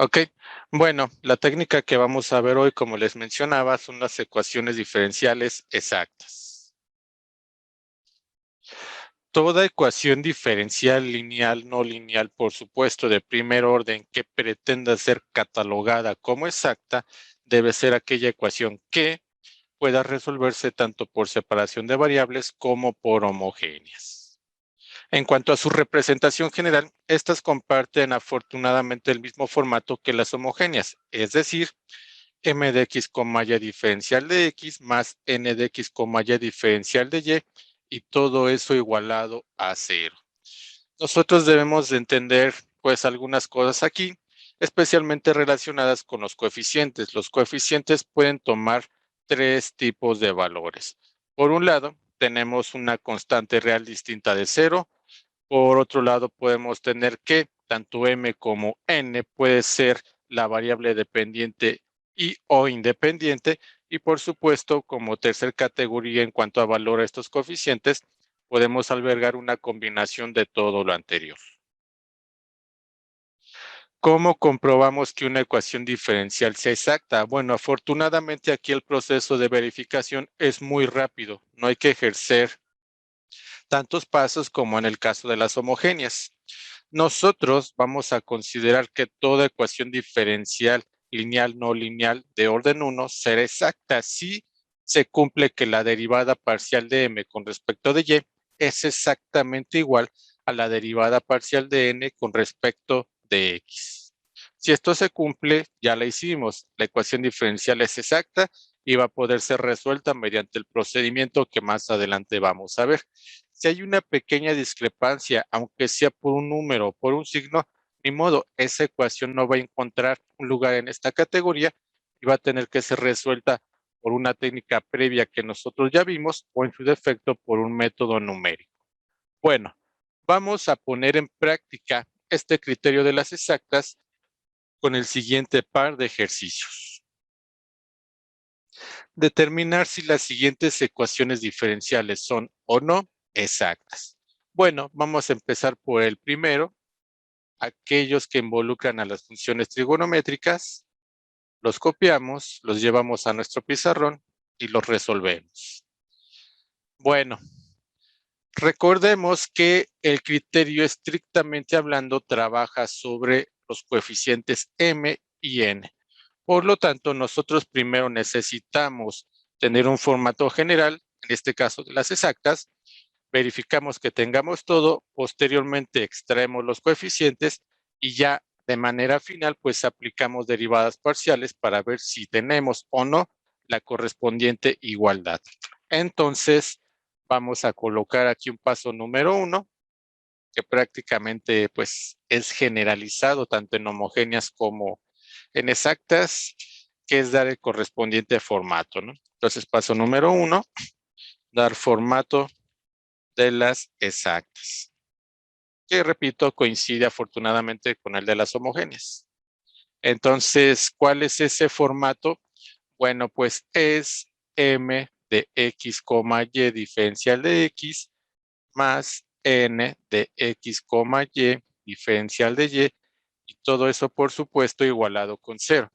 Ok, bueno, la técnica que vamos a ver hoy, como les mencionaba, son las ecuaciones diferenciales exactas. Toda ecuación diferencial lineal, no lineal, por supuesto, de primer orden que pretenda ser catalogada como exacta, debe ser aquella ecuación que pueda resolverse tanto por separación de variables como por homogéneas. En cuanto a su representación general, estas comparten afortunadamente el mismo formato que las homogéneas, es decir, m de x, y diferencial de x más n de x, y diferencial de y todo eso igualado a cero. Nosotros debemos de entender pues algunas cosas aquí, especialmente relacionadas con los coeficientes. Los coeficientes pueden tomar tres tipos de valores. Por un lado, tenemos una constante real distinta de cero. Por otro lado, podemos tener que tanto m como n puede ser la variable dependiente y o independiente. Y por supuesto, como tercer categoría en cuanto a valor a estos coeficientes, podemos albergar una combinación de todo lo anterior. ¿Cómo comprobamos que una ecuación diferencial sea exacta? Bueno, afortunadamente aquí el proceso de verificación es muy rápido. No hay que ejercer tantos pasos como en el caso de las homogéneas. Nosotros vamos a considerar que toda ecuación diferencial lineal no lineal de orden 1 será exacta si se cumple que la derivada parcial de m con respecto de y es exactamente igual a la derivada parcial de n con respecto de x. Si esto se cumple, ya la hicimos. La ecuación diferencial es exacta y va a poder ser resuelta mediante el procedimiento que más adelante vamos a ver. Si hay una pequeña discrepancia, aunque sea por un número o por un signo, ni modo, esa ecuación no va a encontrar un lugar en esta categoría y va a tener que ser resuelta por una técnica previa que nosotros ya vimos o en su defecto por un método numérico. Bueno, vamos a poner en práctica este criterio de las exactas con el siguiente par de ejercicios. Determinar si las siguientes ecuaciones diferenciales son o no exactas. Bueno, vamos a empezar por el primero, aquellos que involucran a las funciones trigonométricas, los copiamos, los llevamos a nuestro pizarrón y los resolvemos. Bueno, recordemos que el criterio estrictamente hablando trabaja sobre los coeficientes m y n. Por lo tanto, nosotros primero necesitamos tener un formato general, en este caso de las exactas, verificamos que tengamos todo, posteriormente extraemos los coeficientes y ya de manera final pues aplicamos derivadas parciales para ver si tenemos o no la correspondiente igualdad. Entonces vamos a colocar aquí un paso número 1 que prácticamente pues es generalizado tanto en homogéneas como en exactas, que es dar el correspondiente formato, ¿no? Entonces paso número 1, dar formato de las exactas, que repito, coincide afortunadamente con el de las homogéneas. Entonces, ¿cuál es ese formato? Bueno, pues es m de x, y diferencial de x más n de x, y diferencial de y todo eso, por supuesto, igualado con cero.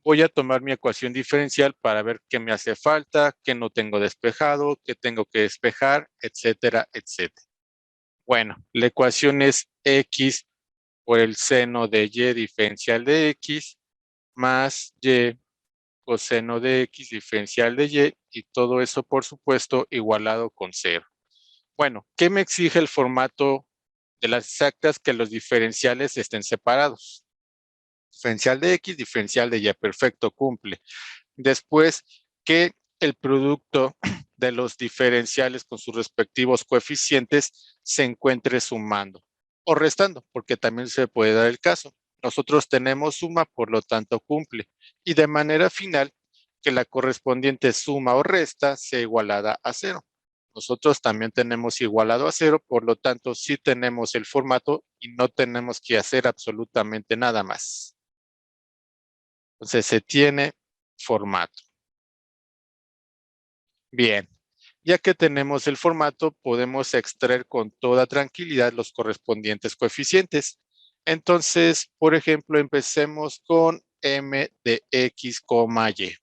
Voy a tomar mi ecuación diferencial para ver qué me hace falta, qué no tengo despejado, qué tengo que despejar, etcétera, etcétera. Bueno, la ecuación es x por el seno de y diferencial de x más y coseno de x diferencial de y todo eso, por supuesto, igualado con cero. Bueno, ¿qué me exige el formato de las exactas? Que los diferenciales estén separados. Diferencial de x, diferencial de y, perfecto, cumple. Después, que el producto de los diferenciales con sus respectivos coeficientes se encuentre sumando o restando, porque también se puede dar el caso. Nosotros tenemos suma, por lo tanto cumple. Y de manera final, que la correspondiente suma o resta sea igualada a cero. Nosotros también tenemos igualado a cero, por lo tanto sí tenemos el formato y no tenemos que hacer absolutamente nada más. Entonces se tiene formato. Bien, ya que tenemos el formato, podemos extraer con toda tranquilidad los correspondientes coeficientes. Entonces, por ejemplo, empecemos con m de x, y.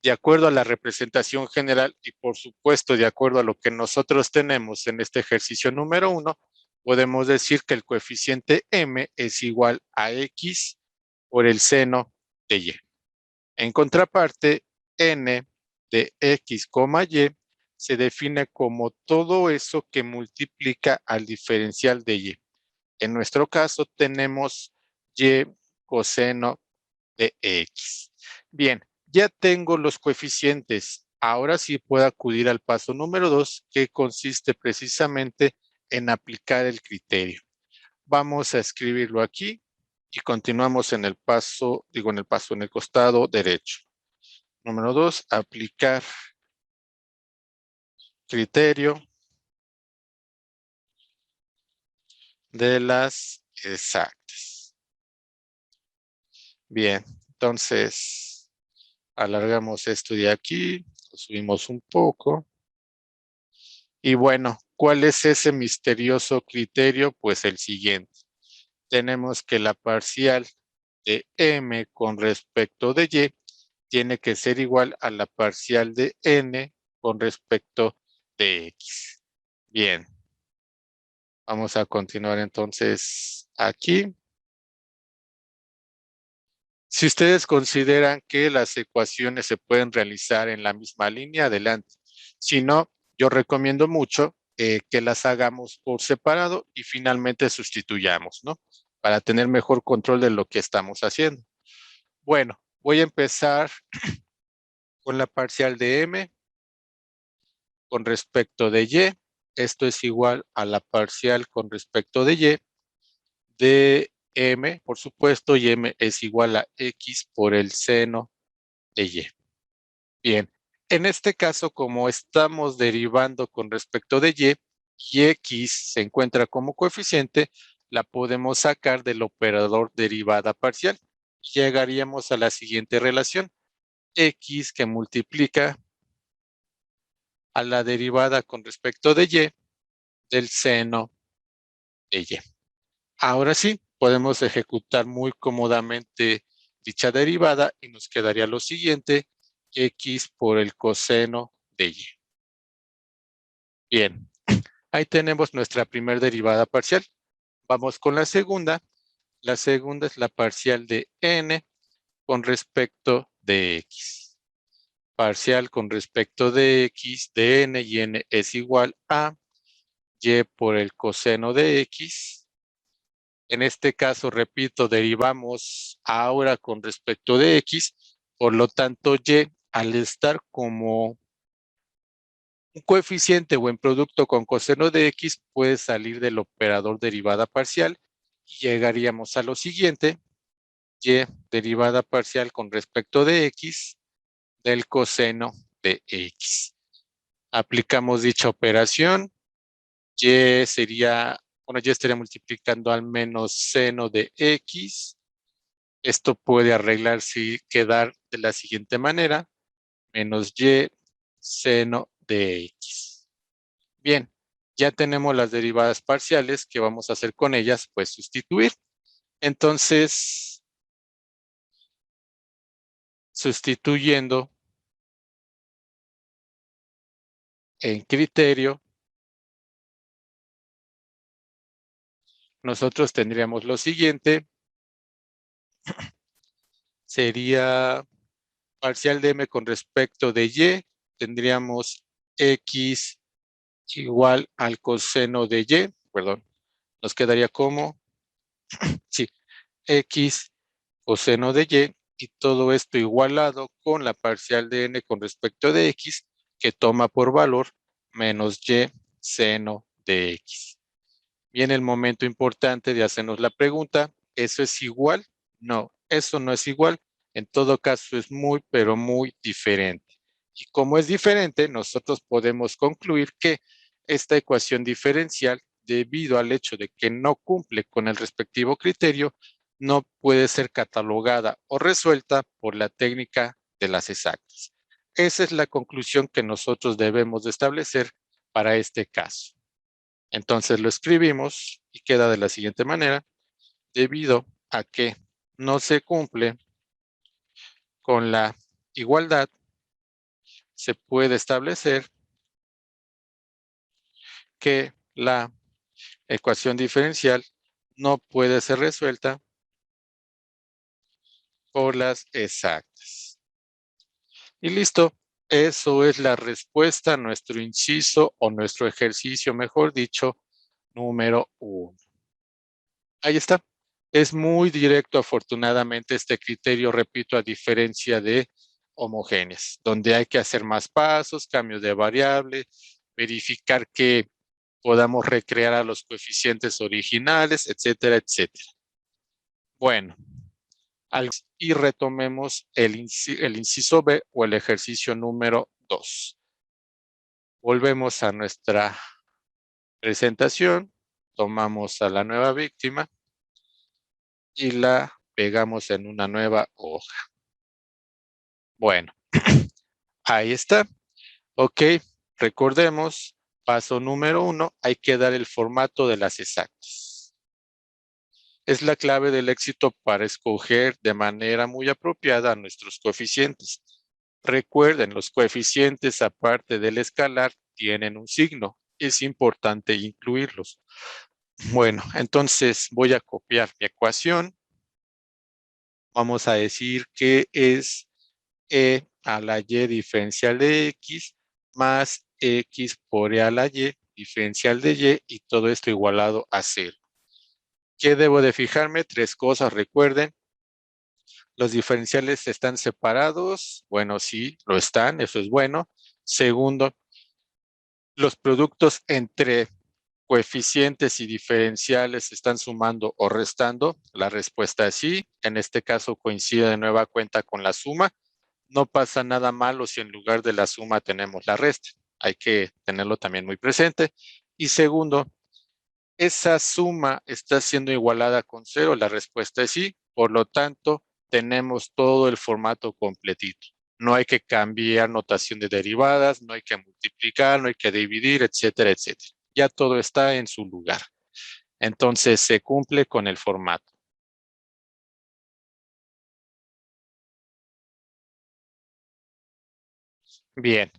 De acuerdo a la representación general y por supuesto de acuerdo a lo que nosotros tenemos en este ejercicio número 1, podemos decir que el coeficiente m es igual a x por el seno de y. En contraparte, n de x, y se define como todo eso que multiplica al diferencial de y. En nuestro caso tenemos y coseno de x. Bien, ya tengo los coeficientes. Ahora sí puedo acudir al paso número 2, que consiste precisamente en aplicar el criterio. Vamos a escribirlo aquí y continuamos en el paso, en el costado derecho. Número 2, aplicar criterio de las exactas. Bien, entonces alargamos esto de aquí, lo subimos un poco. Y bueno, ¿cuál es ese misterioso criterio? Pues el siguiente. Tenemos que la parcial de m con respecto de y tiene que ser igual a la parcial de n con respecto de x. Bien, vamos a continuar entonces aquí. Si ustedes consideran que las ecuaciones se pueden realizar en la misma línea, adelante. Si no, yo recomiendo mucho que las hagamos por separado y finalmente sustituyamos, ¿no? Para tener mejor control de lo que estamos haciendo. Bueno, voy a empezar con la parcial de m con respecto de y. Esto es igual a la parcial con respecto de m, por supuesto, y m es igual a x por el seno de y. Bien, en este caso, como estamos derivando con respecto de y x se encuentra como coeficiente, la podemos sacar del operador derivada parcial. Llegaríamos a la siguiente relación, x que multiplica a la derivada con respecto de y del seno de y. Ahora sí, podemos ejecutar muy cómodamente dicha derivada y nos quedaría lo siguiente, x por el coseno de y. Bien, ahí tenemos nuestra primera derivada parcial. Vamos con la segunda. La segunda es la parcial de n con respecto de x. Parcial con respecto de x de n y n es igual a y por el coseno de x. En este caso, repito, derivamos ahora con respecto de x. Por lo tanto, y al estar como un coeficiente o en producto con coseno de x puede salir del operador derivada parcial y llegaríamos a lo siguiente, y derivada parcial con respecto de x del coseno de x. Aplicamos dicha operación, y sería, bueno, y estaría multiplicando al menos seno de x. Esto puede arreglarse y quedar de la siguiente manera, menos y seno de x. Bien, ya tenemos las derivadas parciales. ¿Qué vamos a hacer con ellas? Pues sustituir. Entonces, sustituyendo en criterio, nosotros tendríamos lo siguiente. Sería parcial de m con respecto de y. Tendríamos x igual al coseno de y. Perdón, nos quedaría como, sí, x coseno de y todo esto igualado con la parcial de n con respecto de x que toma por valor menos y seno de x. Viene el momento importante de hacernos la pregunta, ¿eso es igual? No, eso no es igual. En todo caso es muy, pero muy diferente. Y como es diferente, nosotros podemos concluir que esta ecuación diferencial, debido al hecho de que no cumple con el respectivo criterio, no puede ser catalogada o resuelta por la técnica de las exactas. Esa es la conclusión que nosotros debemos de establecer para este caso. Entonces lo escribimos y queda de la siguiente manera. debido a que no se cumple con la igualdad, se puede establecer que la ecuación diferencial no puede ser resuelta por las exactas. Y listo, eso es la respuesta a nuestro inciso o nuestro ejercicio, mejor dicho, número 1. Ahí está. Es muy directo, afortunadamente, este criterio, repito, a diferencia de homogéneas, donde hay que hacer más pasos, cambios de variable, verificar que podamos recrear a los coeficientes originales, etcétera, etcétera. Bueno, y retomemos el inciso B o el ejercicio número 2. Volvemos a nuestra presentación, tomamos a la nueva víctima y la pegamos en una nueva hoja. Bueno, ahí está. Ok, recordemos, paso número 1, hay que dar el formato de las exactas. Es la clave del éxito para escoger de manera muy apropiada a nuestros coeficientes. Recuerden, los coeficientes, aparte del escalar, tienen un signo. Es importante incluirlos. Bueno, entonces voy a copiar mi ecuación. Vamos a decir que es e a la y diferencial de x más x por e a la y diferencial de y todo esto igualado a 0. ¿Qué debo de fijarme? 3 cosas, recuerden. ¿Los diferenciales están separados? Bueno, sí, lo están, eso es bueno. Segundo, ¿los productos entre coeficientes y diferenciales están sumando o restando? La respuesta es sí. En este caso coincide de nueva cuenta con la suma. No pasa nada malo si en lugar de la suma tenemos la resta. Hay que tenerlo también muy presente. Y segundo, ¿esa suma está siendo igualada con 0? La respuesta es sí. Por lo tanto, tenemos todo el formato completito. No hay que cambiar notación de derivadas, no hay que multiplicar, no hay que dividir, etcétera, etcétera. Ya todo está en su lugar. Entonces, se cumple con el formato. Bien,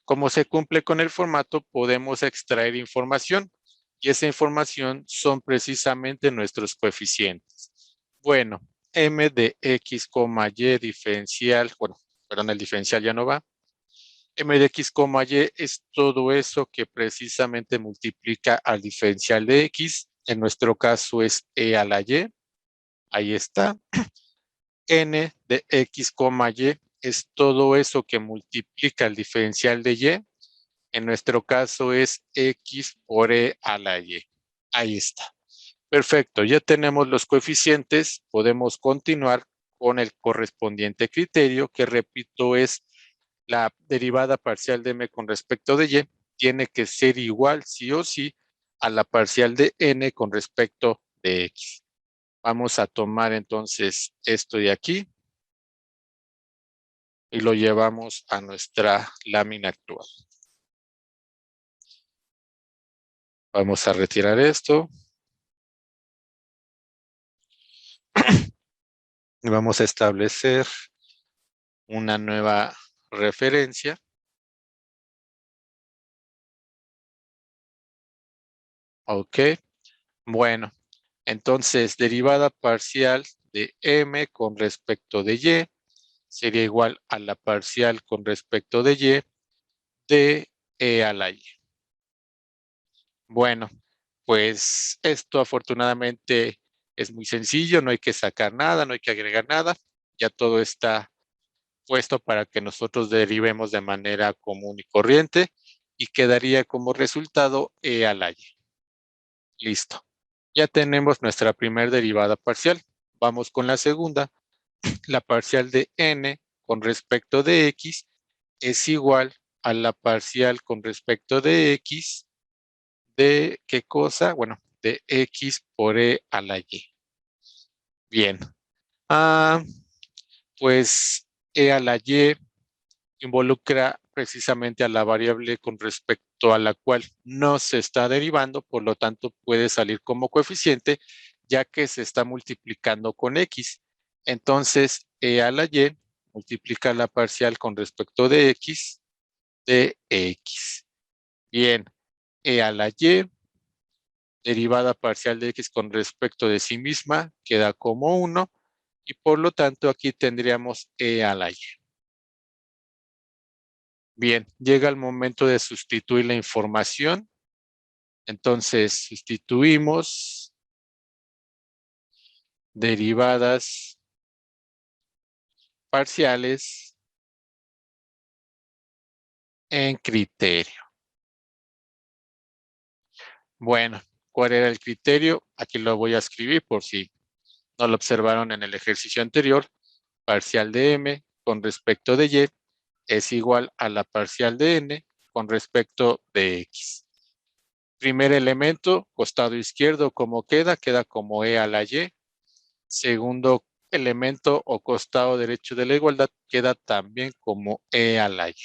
como se cumple con el formato, podemos extraer información y esa información son precisamente nuestros coeficientes. Bueno, m de x, y diferencial, bueno, perdón, el diferencial ya no va. M de x, y es todo eso que precisamente multiplica al diferencial de x. En nuestro caso es e a la y. Ahí está. N de x, y es todo eso que multiplica el diferencial de y. En nuestro caso es x por e a la y. Ahí está. Perfecto, ya tenemos los coeficientes. Podemos continuar con el correspondiente criterio, que repito es la derivada parcial de m con respecto de y. Tiene que ser igual sí o sí a la parcial de n con respecto de x. Vamos a tomar entonces esto de aquí y lo llevamos a nuestra lámina actual. Vamos a retirar esto. Y vamos a establecer una nueva referencia. Ok. Bueno, entonces derivada parcial de m con respecto de y sería igual a la parcial con respecto de y de e a la y. Bueno, pues esto afortunadamente es muy sencillo, no hay que sacar nada, no hay que agregar nada, ya todo está puesto para que nosotros derivemos de manera común y corriente y quedaría como resultado e a la y. Listo. Ya tenemos nuestra primera derivada parcial. Vamos con la segunda. La parcial de n con respecto de x es igual a la parcial con respecto de x de ¿qué cosa? Bueno, de x por e a la y. Bien. Ah, pues e a la y involucra precisamente a la variable con respecto a la cual no se está derivando, por lo tanto puede salir como coeficiente, ya que se está multiplicando con X. Entonces, e a la Y multiplica la parcial con respecto de X, de X. Bien, e a la Y, derivada parcial de X con respecto de sí misma, queda como 1, y por lo tanto aquí tendríamos e a la Y. Bien, llega el momento de sustituir la información. Entonces, sustituimos derivadas parciales en criterio. Bueno, ¿cuál era el criterio? Aquí lo voy a escribir por si no lo observaron en el ejercicio anterior. Parcial de m con respecto de y es igual a la parcial de n con respecto de x. Primer elemento, costado izquierdo, ¿cómo queda? Queda como e a la y. Segundo elemento o costado derecho de la igualdad queda también como e a la y.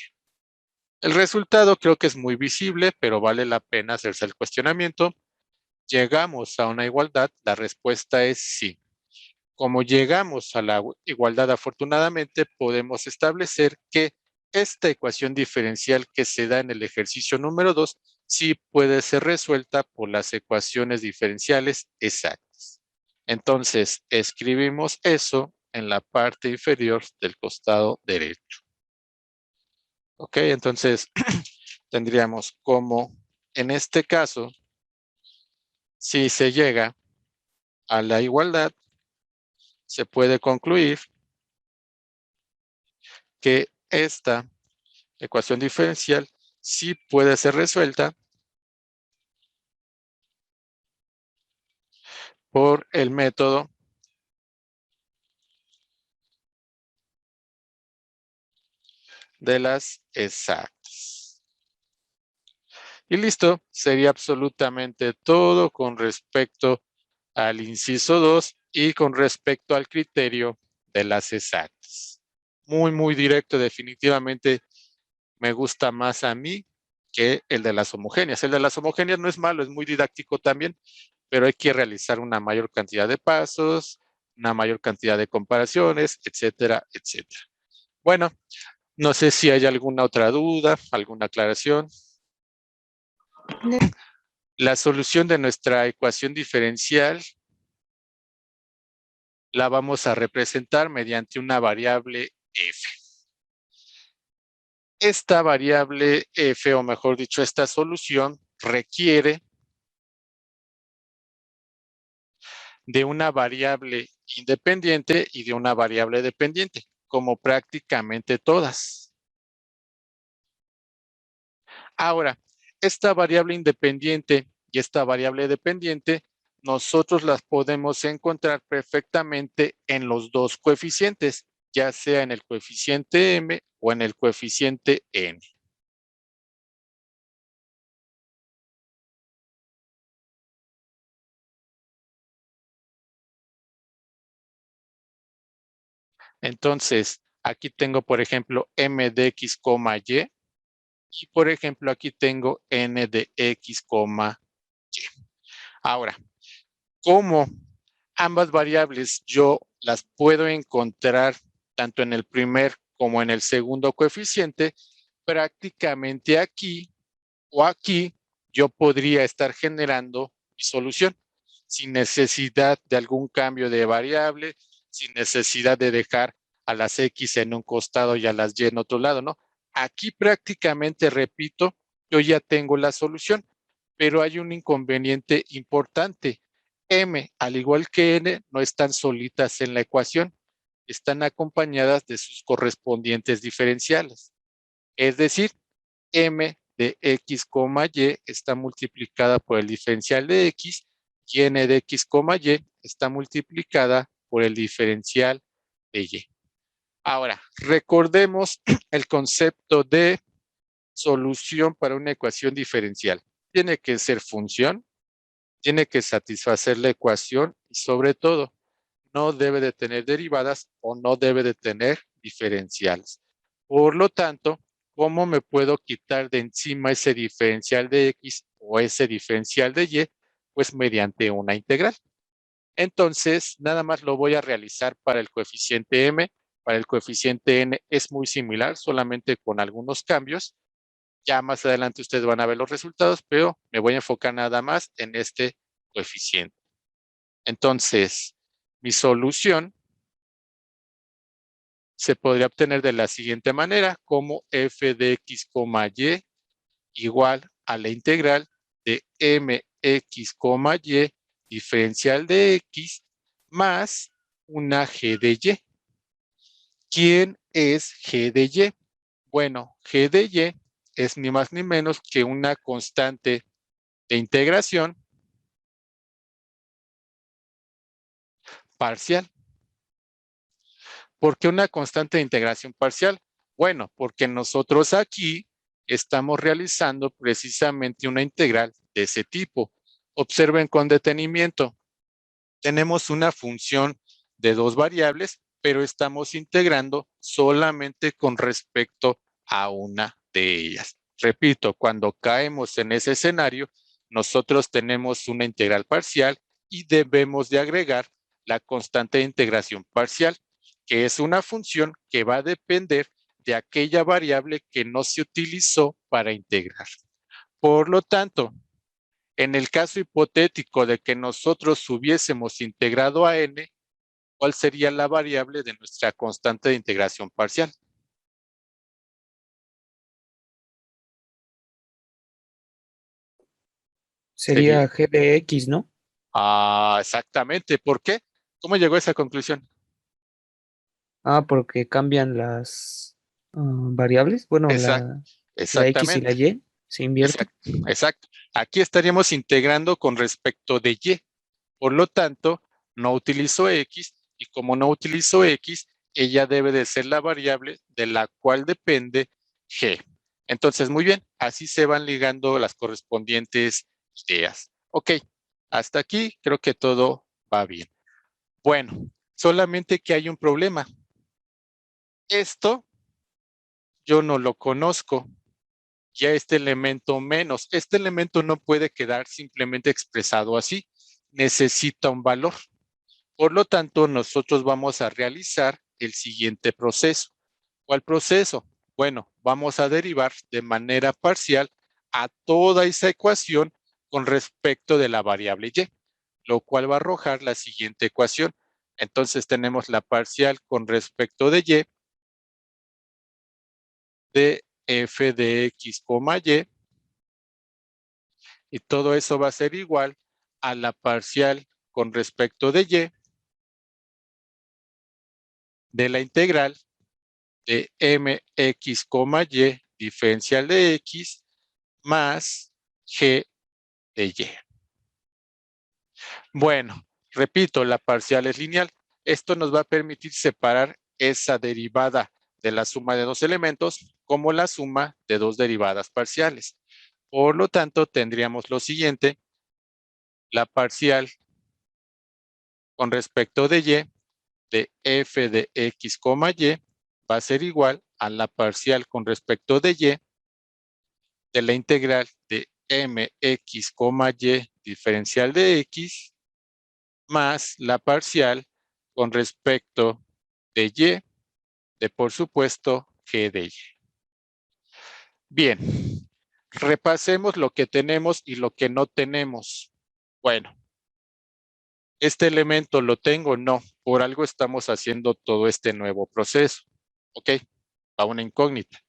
El resultado creo que es muy visible, pero vale la pena hacerse el cuestionamiento. ¿Llegamos a una igualdad? La respuesta es sí. Como llegamos a la igualdad afortunadamente, podemos establecer que esta ecuación diferencial que se da en el ejercicio número 2 sí puede ser resuelta por las ecuaciones diferenciales exactas. Entonces, escribimos eso en la parte inferior del costado derecho. Ok, entonces tendríamos como, en este caso, si se llega a la igualdad, se puede concluir que esta ecuación diferencial sí puede ser resuelta por el método de las exactas. Y listo, sería absolutamente todo con respecto al inciso 2 y con respecto al criterio de las exactas. Muy, muy directo, definitivamente me gusta más a mí que el de las homogéneas. El de las homogéneas no es malo, es muy didáctico también, pero hay que realizar una mayor cantidad de pasos, una mayor cantidad de comparaciones, etcétera, etcétera. Bueno, no sé si hay alguna otra duda, alguna aclaración. La solución de nuestra ecuación diferencial la vamos a representar mediante una variable f. Esta variable f, o mejor dicho, esta solución requiere de una variable independiente y de una variable dependiente, como prácticamente todas. Ahora, esta variable independiente y esta variable dependiente, nosotros las podemos encontrar perfectamente en los dos coeficientes, ya sea en el coeficiente m o en el coeficiente n. Entonces, aquí tengo, por ejemplo, m de x, y, y por ejemplo, aquí tengo n de x, y. Ahora, ¿cómo ambas variables yo las puedo encontrar tanto en el primer como en el segundo coeficiente? Prácticamente aquí o aquí yo podría estar generando mi solución sin necesidad de algún cambio de variable, sin necesidad de dejar a las X en un costado y a las Y en otro lado, ¿no? Aquí prácticamente, repito, yo ya tengo la solución, pero hay un inconveniente importante. M, al igual que N, no están solitas en la ecuación, están acompañadas de sus correspondientes diferenciales. Es decir, m de x, y está multiplicada por el diferencial de x y n de x, y está multiplicada por el diferencial de y. Ahora, recordemos el concepto de solución para una ecuación diferencial. Tiene que ser función, tiene que satisfacer la ecuación y sobre todo no debe de tener derivadas o no debe de tener diferenciales. Por lo tanto, ¿cómo me puedo quitar de encima ese diferencial de x o ese diferencial de y? Pues mediante una integral. Entonces, nada más lo voy a realizar para el coeficiente m. Para el coeficiente n es muy similar, solamente con algunos cambios. Ya más adelante ustedes van a ver los resultados, pero me voy a enfocar nada más en este coeficiente. Entonces, mi solución se podría obtener de la siguiente manera, como f de x, y igual a la integral de mx, y diferencial de x más una g de y. ¿Quién es g de y? Bueno, g de y es ni más ni menos que una constante de integración parcial. ¿Por qué una constante de integración parcial? Bueno, porque nosotros aquí estamos realizando precisamente una integral de ese tipo. Observen con detenimiento. Tenemos una función de dos variables, pero estamos integrando solamente con respecto a una de ellas. Repito, cuando caemos en ese escenario, nosotros tenemos una integral parcial y debemos de agregar la constante de integración parcial, que es una función que va a depender de aquella variable que no se utilizó para integrar. Por lo tanto, en el caso hipotético de que nosotros hubiésemos integrado a n, ¿cuál sería la variable de nuestra constante de integración parcial? Sería. Sería g de x, ¿no? Exactamente. ¿Por qué? ¿Cómo llegó a esa conclusión? Ah, porque cambian las variables. Bueno, Exact, la x y la exactamente. y se invierten. Exacto, exacto. Aquí estaríamos integrando con respecto de y. Por lo tanto, no utilizo x y como no utilizo x, ella debe de ser la variable de la cual depende g. Entonces, muy bien, así se van ligando las correspondientes ideas. Ok, hasta aquí creo que todo va bien. Bueno, solamente que hay un problema. Esto yo no lo conozco. Ya este elemento menos. Este elemento no puede quedar simplemente expresado así. Necesita un valor. Por lo tanto, nosotros vamos a realizar el siguiente proceso. ¿Cuál proceso? Bueno, vamos a derivar de manera parcial a toda esa ecuación con respecto de la variable y, lo cual va a arrojar la siguiente ecuación. Entonces tenemos la parcial con respecto de y de f de x, y todo eso va a ser igual a la parcial con respecto de y de la integral de mx, y diferencial de x más g de y. Bueno, repito, la parcial es lineal. Esto nos va a permitir separar esa derivada de la suma de dos elementos como la suma de dos derivadas parciales. Por lo tanto, tendríamos lo siguiente: la parcial con respecto de y de f de x, y va a ser igual a la parcial con respecto de y de la integral de mx, y diferencial de x más la parcial con respecto de y de, por supuesto, g de y. Bien, repasemos lo que tenemos y lo que no tenemos. Bueno, ¿este elemento lo tengo? No, por algo estamos haciendo todo este nuevo proceso. ¿Ok? Va una incógnita.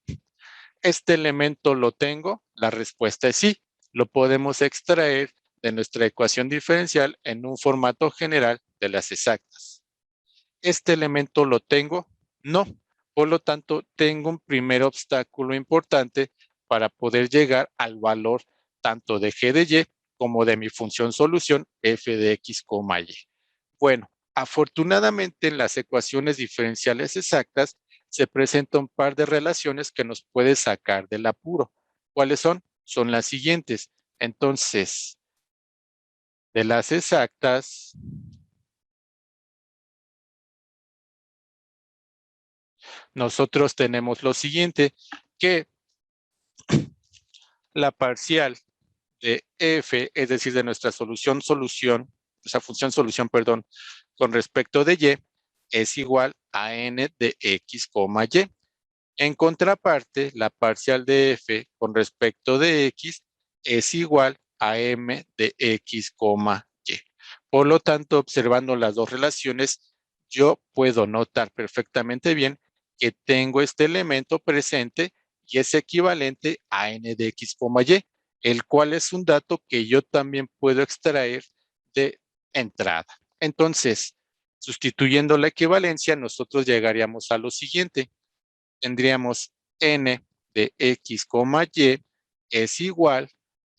¿Este elemento lo tengo? La respuesta es sí. Lo podemos extraer de nuestra ecuación diferencial en un formato general de las exactas. ¿Este elemento lo tengo? No. Por lo tanto, tengo un primer obstáculo importante para poder llegar al valor tanto de g de y como de mi función solución f de x, y. Bueno, afortunadamente en las ecuaciones diferenciales exactas se presenta un par de relaciones que nos puede sacar del apuro. ¿Cuáles son? Son las siguientes. Entonces, de las exactas, nosotros tenemos lo siguiente, que la parcial de f, es decir, de nuestra solución, esa función solución, perdón, con respecto de y es igual a n de x, y. En contraparte, la parcial de f con respecto de x es igual a m de x, y. Por lo tanto, observando las dos relaciones, yo puedo notar perfectamente bien que tengo este elemento presente y es equivalente a n de x, y, el cual es un dato que yo también puedo extraer de entrada. Entonces, sustituyendo la equivalencia, nosotros llegaríamos a lo siguiente. Tendríamos n de x, y es igual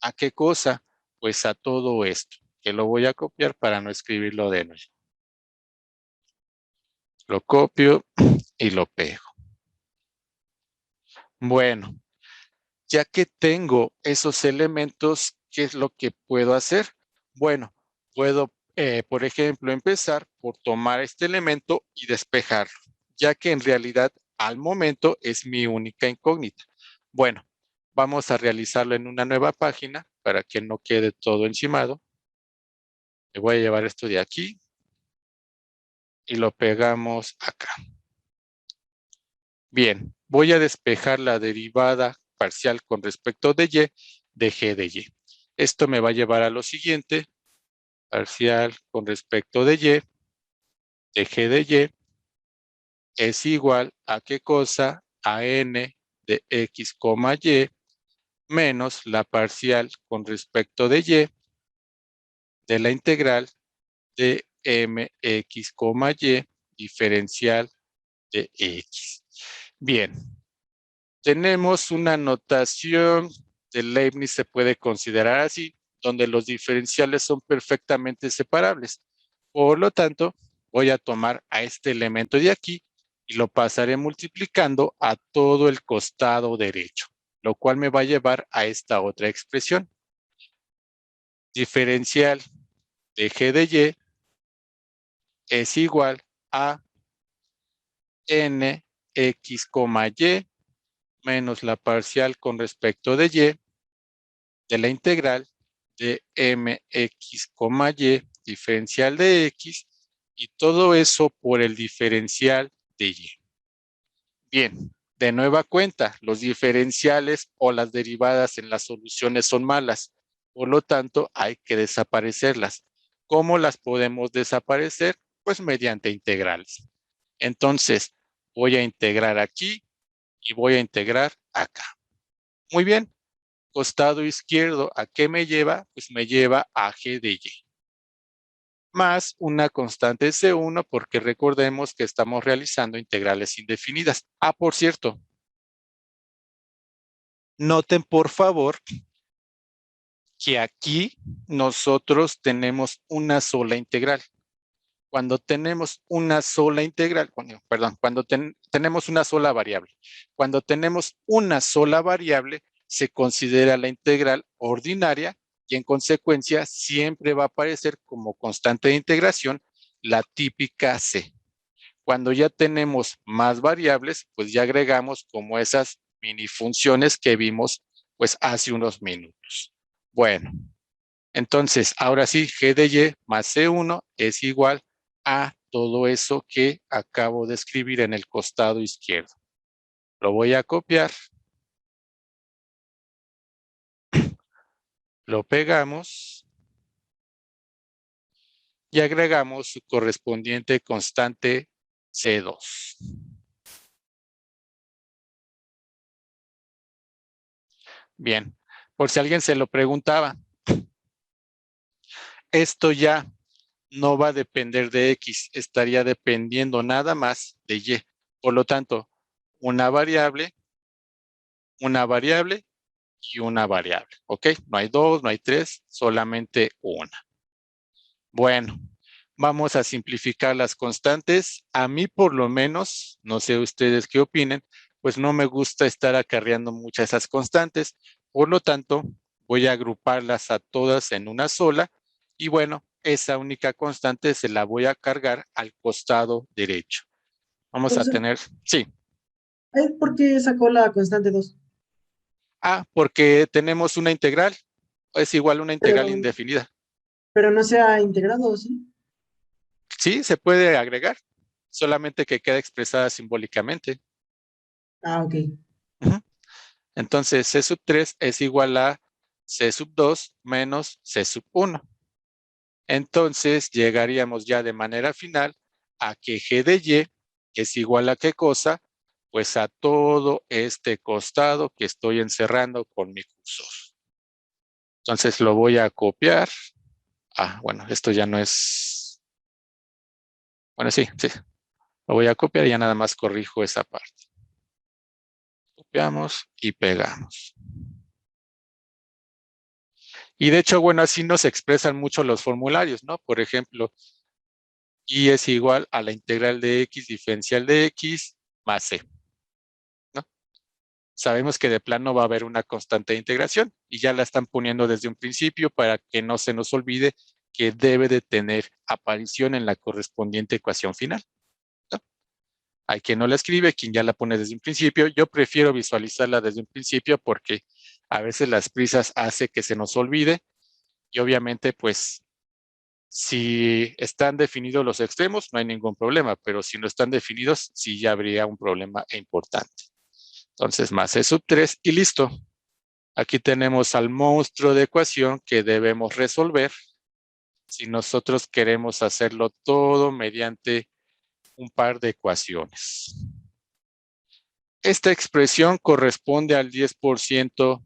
a ¿qué cosa? Pues a todo esto, que lo voy a copiar para no escribirlo de nuevo. Lo copio y lo pego. Bueno, ya que tengo esos elementos, ¿qué es lo que puedo hacer? Bueno, puedo, por ejemplo, empezar por tomar este elemento y despejarlo, ya que en realidad al momento es mi única incógnita. Bueno, vamos a realizarlo en una nueva página para que no quede todo encimado. Le voy a llevar esto de aquí y lo pegamos acá. Bien, voy a despejar la derivada parcial con respecto de y de g de y. Esto me va a llevar a lo siguiente, parcial con respecto de y g de y es igual a ¿qué cosa? A n de x, y menos la parcial con respecto de y de la integral de mx, y diferencial de x. Bien, tenemos una notación de Leibniz, se puede considerar así, donde los diferenciales son perfectamente separables. Por lo tanto, voy a tomar a este elemento de aquí y lo pasaré multiplicando a todo el costado derecho, lo cual me va a llevar a esta otra expresión. Diferencial de g de y es igual a n x, y menos la parcial con respecto de y de la integral de mx, y diferencial de x y todo eso por el diferencial de y. Bien, de nueva cuenta, los diferenciales o las derivadas en las soluciones son malas. Por lo tanto, hay que desaparecerlas. ¿Cómo las podemos desaparecer? Pues mediante integrales. Entonces, voy a integrar aquí y voy a integrar acá. Muy bien, costado izquierdo, ¿a qué me lleva? Pues me lleva a g de y. Más una constante C1 porque recordemos que estamos realizando integrales indefinidas. Ah, por cierto, noten por favor que aquí nosotros tenemos una sola integral. Cuando tenemos una sola integral, cuando tenemos una sola variable. Cuando tenemos una sola variable, se considera la integral ordinaria y en consecuencia siempre va a aparecer como constante de integración la típica c. Cuando ya tenemos más variables, pues ya agregamos como esas mini funciones que vimos pues hace unos minutos. Bueno, entonces ahora sí, g de y más c1 es igual a todo eso que acabo de escribir en el costado izquierdo. Lo voy a copiar, lo pegamos y agregamos su correspondiente constante C2. Bien, por si alguien se lo preguntaba, esto ya no va a depender de X, estaría dependiendo nada más de Y. Por lo tanto, una variable y una variable. ¿Ok? No hay dos, no hay tres, solamente una. Bueno, vamos a simplificar las constantes. A mí por lo menos, no sé ustedes qué opinen, pues no me gusta estar acarreando muchas esas constantes. Por lo tanto, voy a agruparlas a todas en una sola y bueno, esa única constante se la voy a cargar al costado derecho. Vamos a Profesor, tener, sí. ¿por qué sacó la constante 2? Ah, porque tenemos una integral, es igual a una integral Pero, indefinida. Pero no se ha integrado, ¿sí? Sí, se puede agregar, solamente que queda expresada simbólicamente. Ah, ok. Ujú. Entonces, C sub 3 es igual a C sub 2 menos C sub 1. Entonces, llegaríamos ya de manera final a que G de Y es igual a ¿qué cosa? Pues a todo este costado que estoy encerrando con mi cursor. Entonces, lo voy a copiar. Bueno, esto ya no es... Bueno, sí. Lo voy a copiar y ya nada más corrijo esa parte. Copiamos y pegamos. Y de hecho, bueno, así nos expresan mucho los formularios, ¿no? Por ejemplo, y es igual a la integral de x diferencial de x más c, ¿no? Sabemos que de plano va a haber una constante de integración y ya la están poniendo desde un principio para que no se nos olvide que debe de tener aparición en la correspondiente ecuación final, ¿no? Hay quien no la escribe, quien ya la pone desde un principio. Yo prefiero visualizarla desde un principio porque a veces las prisas hace que se nos olvide y obviamente pues si están definidos los extremos, no hay ningún problema, pero si no están definidos, sí ya habría un problema importante. Entonces, más E sub 3 y listo. Aquí tenemos al monstruo de ecuación que debemos resolver si nosotros queremos hacerlo todo mediante un par de ecuaciones. Esta expresión corresponde al 10%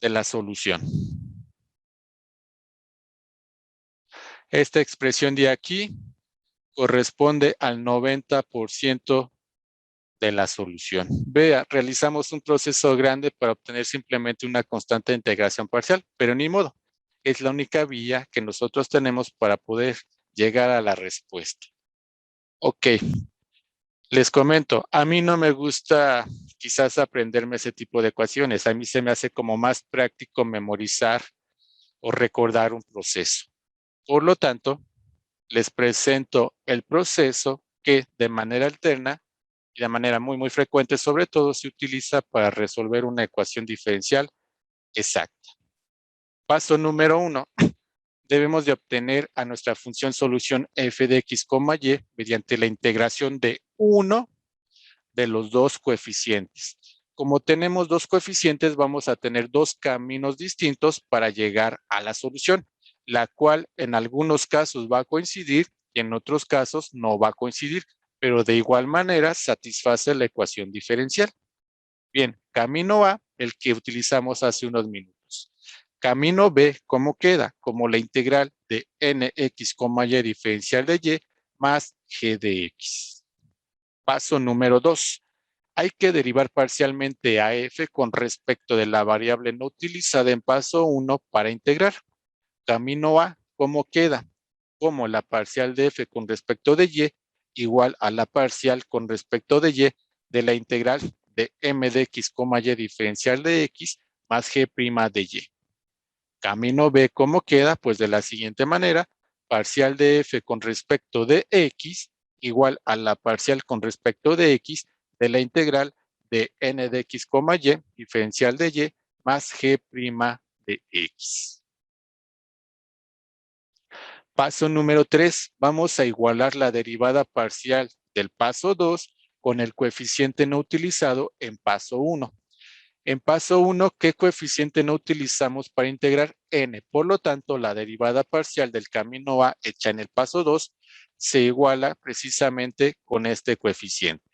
de la solución. Esta expresión de aquí corresponde al 90% de la solución. Vea, realizamos un proceso grande para obtener simplemente una constante de integración parcial, pero ni modo. Es la única vía que nosotros tenemos para poder llegar a la respuesta. Ok, les comento, a mí no me gusta quizás aprenderme ese tipo de ecuaciones. A mí se me hace como más práctico memorizar o recordar un proceso. Por lo tanto, les presento el proceso que de manera alterna y de manera muy frecuente, sobre todo, se utiliza para resolver una ecuación diferencial exacta. Paso número 1. Debemos de obtener a nuestra función solución f de x, y mediante la integración de uno de los dos coeficientes. Como tenemos dos coeficientes, vamos a tener dos caminos distintos para llegar a la solución, la cual en algunos casos va a coincidir y en otros casos no va a coincidir, pero de igual manera satisface la ecuación diferencial. Bien, camino A, el que utilizamos hace unos minutos. Camino B, ¿cómo queda? Como la integral de nx, y diferencial de y más g de x. Paso número 2. Hay que derivar parcialmente a f con respecto de la variable no utilizada en paso 1 para integrar. Camino A, ¿cómo queda? Como la parcial de f con respecto de y igual a la parcial con respecto de y de la integral de m de x, y diferencial de x más g' de y. Camino B, ¿cómo queda? Pues de la siguiente manera, parcial de f con respecto de x igual a la parcial con respecto de x de la integral de n de x, y diferencial de y más g' de x. Paso número 3, vamos a igualar la derivada parcial del paso 2 con el coeficiente no utilizado en paso 1. En paso 1, ¿qué coeficiente no utilizamos para integrar? N. Por lo tanto, la derivada parcial del camino A hecha en el paso 2 se iguala precisamente con este coeficiente.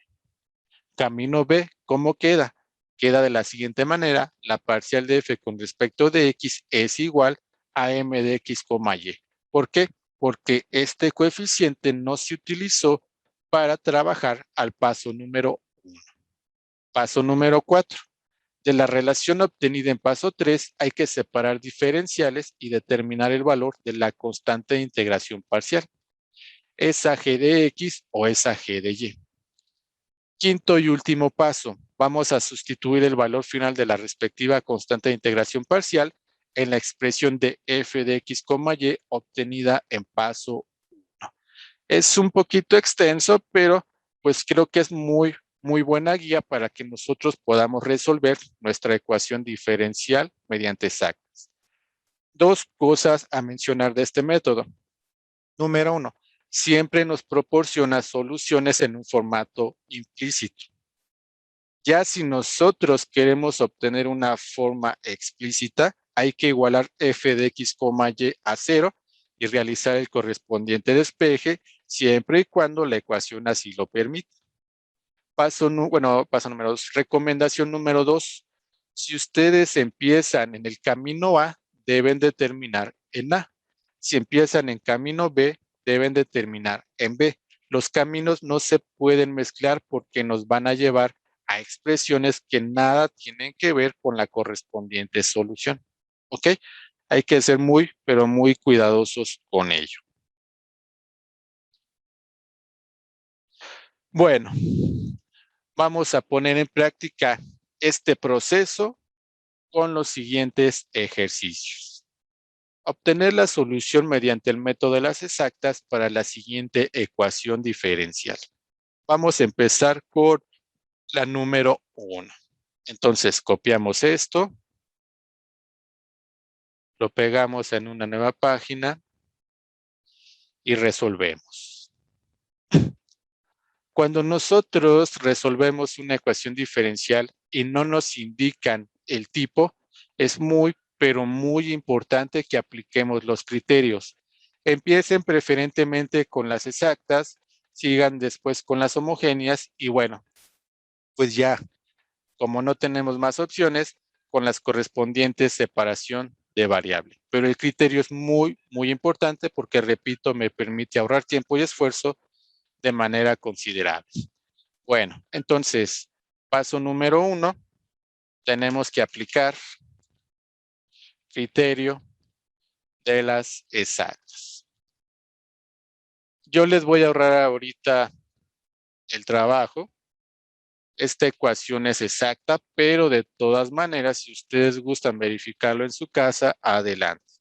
Camino B, ¿cómo queda? Queda de la siguiente manera, la parcial de f con respecto de x es igual a m de x, y. ¿Por qué? Porque este coeficiente no se utilizó para trabajar al paso número 1. Paso número 4. De la relación obtenida en paso 3 hay que separar diferenciales y determinar el valor de la constante de integración parcial. ¿Esa g de x o esa g de y? Quinto y último paso, vamos a sustituir el valor final de la respectiva constante de integración parcial en la expresión de f de x, y obtenida en paso 1. Es un poquito extenso, pero pues creo que es muy buena guía para que nosotros podamos resolver nuestra ecuación diferencial mediante exactas. Dos cosas a mencionar de este método. Número 1, siempre nos proporciona soluciones en un formato implícito. Ya si nosotros queremos obtener una forma explícita, hay que igualar f de x, y a 0 y realizar el correspondiente despeje siempre y cuando la ecuación así lo permita. Paso número 2. Recomendación número 2. Si ustedes empiezan en el camino A, deben de terminar en A. Si empiezan en camino B, deben de terminar en B. Los caminos no se pueden mezclar porque nos van a llevar a expresiones que nada tienen que ver con la correspondiente solución. ¿Ok? Hay que ser muy, pero muy cuidadosos con ello. Bueno, vamos a poner en práctica este proceso con los siguientes ejercicios. Obtener la solución mediante el método de las exactas para la siguiente ecuación diferencial. Vamos a empezar con la número 1. Entonces, copiamos esto, lo pegamos en una nueva página y resolvemos. Cuando nosotros resolvemos una ecuación diferencial y no nos indican el tipo, es muy, pero muy importante que apliquemos los criterios. Empiecen preferentemente con las exactas, sigan después con las homogéneas y bueno, pues ya, como no tenemos más opciones, con las correspondientes separación de variable. Pero el criterio es muy, muy importante porque, repito, me permite ahorrar tiempo y esfuerzo de manera considerable. Bueno, entonces, paso número 1, tenemos que aplicar criterio de las exactas. Yo les voy a ahorrar ahorita el trabajo. Esta ecuación es exacta, pero de todas maneras, si ustedes gustan verificarlo en su casa, adelante.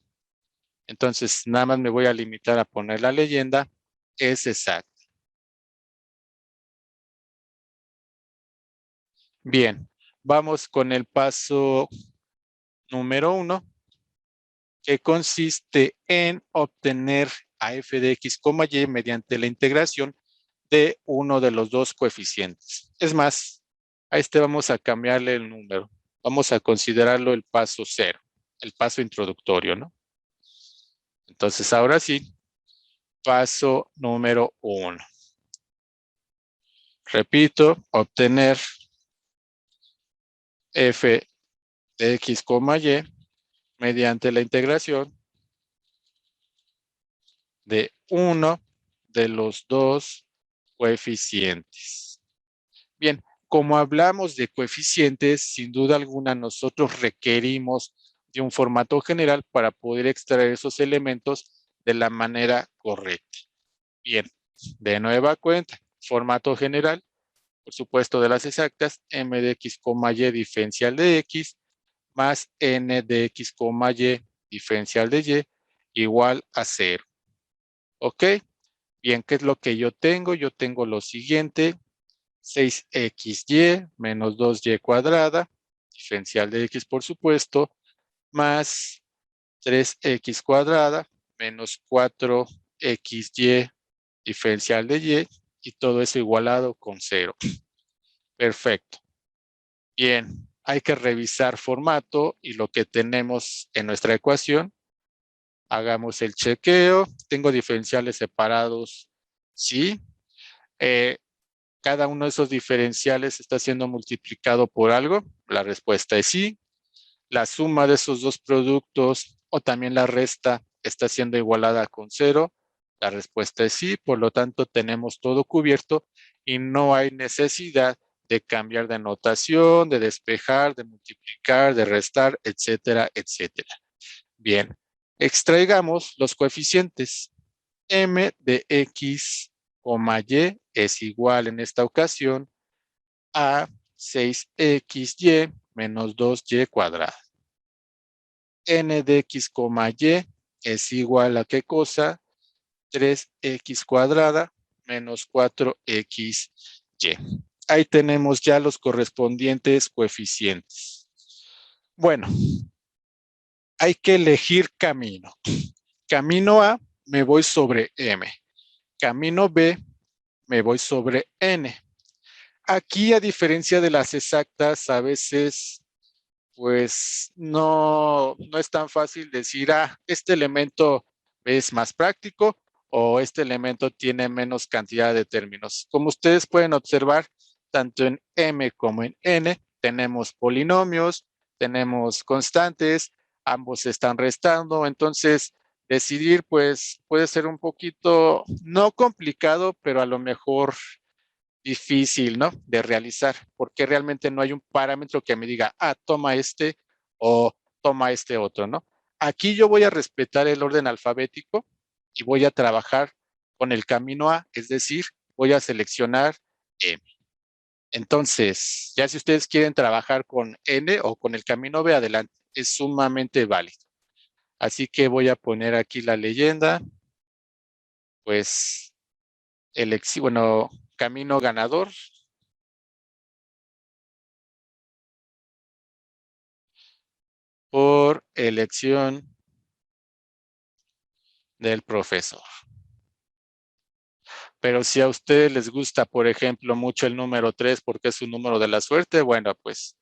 Entonces, nada más me voy a limitar a poner la leyenda, es exacta. Bien, vamos con el paso número 1, que consiste en obtener a f de x, y mediante la integración de uno de los dos coeficientes. Es más, a este vamos a cambiarle el número. Vamos a considerarlo el paso 0, el paso introductorio, ¿no? Entonces, ahora sí, paso número 1. Repito, obtener f de x, y mediante la integración de uno de los dos coeficientes. Bien, como hablamos de coeficientes, sin duda alguna nosotros requerimos de un formato general para poder extraer esos elementos de la manera correcta. Bien, de nueva cuenta, formato general, por supuesto de las exactas, m de x, y diferencial de x más n de x, y diferencial de y igual a 0. ¿Ok? Bien, ¿qué es lo que yo tengo? Yo tengo lo siguiente, 6xy menos 2y cuadrada, diferencial de x por supuesto, más 3x cuadrada menos 4xy diferencial de y todo eso igualado con 0. Perfecto. Bien, hay que revisar formato y lo que tenemos en nuestra ecuación. Hagamos el chequeo. Tengo diferenciales separados, sí. Cada uno de esos diferenciales está siendo multiplicado por algo. La respuesta es sí. La suma de esos dos productos o también la resta está siendo igualada con 0. La respuesta es sí. Por lo tanto, tenemos todo cubierto y no hay necesidad de cambiar de notación, de despejar, de multiplicar, de restar, etcétera, etcétera. Bien, extraigamos los coeficientes. M de x, y es igual en esta ocasión a 6xy menos 2y cuadrada. N de x, y es igual a ¿qué cosa? 3x cuadrada menos 4xy. Ahí tenemos ya los correspondientes coeficientes. Bueno, hay que elegir camino. Camino A, me voy sobre M. Camino B, me voy sobre N. Aquí, a diferencia de las exactas, a veces, pues, no es tan fácil decir, este elemento es más práctico o este elemento tiene menos cantidad de términos. Como ustedes pueden observar, tanto en M como en N, tenemos polinomios, tenemos constantes, ambos se están restando, entonces decidir, pues, puede ser un poquito, no complicado, pero a lo mejor difícil, ¿no? De realizar, porque realmente no hay un parámetro que me diga, toma este o toma este otro, ¿no? Aquí yo voy a respetar el orden alfabético y voy a trabajar con el camino A, es decir, voy a seleccionar M. Entonces, ya si ustedes quieren trabajar con N o con el camino B, adelante, es sumamente válido. Así que voy a poner aquí la leyenda, pues, camino ganador, por elección del profesor. Pero si a ustedes les gusta, por ejemplo, mucho el número 3 porque es un número de la suerte, bueno, pues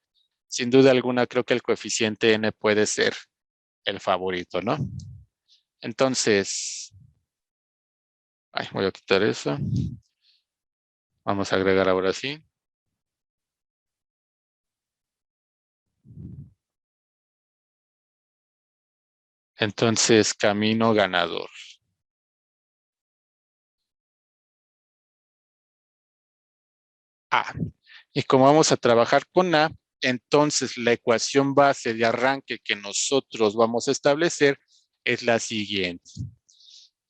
sin duda alguna creo que el coeficiente n puede ser el favorito, ¿no? Entonces, voy a quitar eso. Vamos a agregar ahora sí. Entonces, camino ganador. Y como vamos a trabajar con A, entonces la ecuación base de arranque que nosotros vamos a establecer es la siguiente.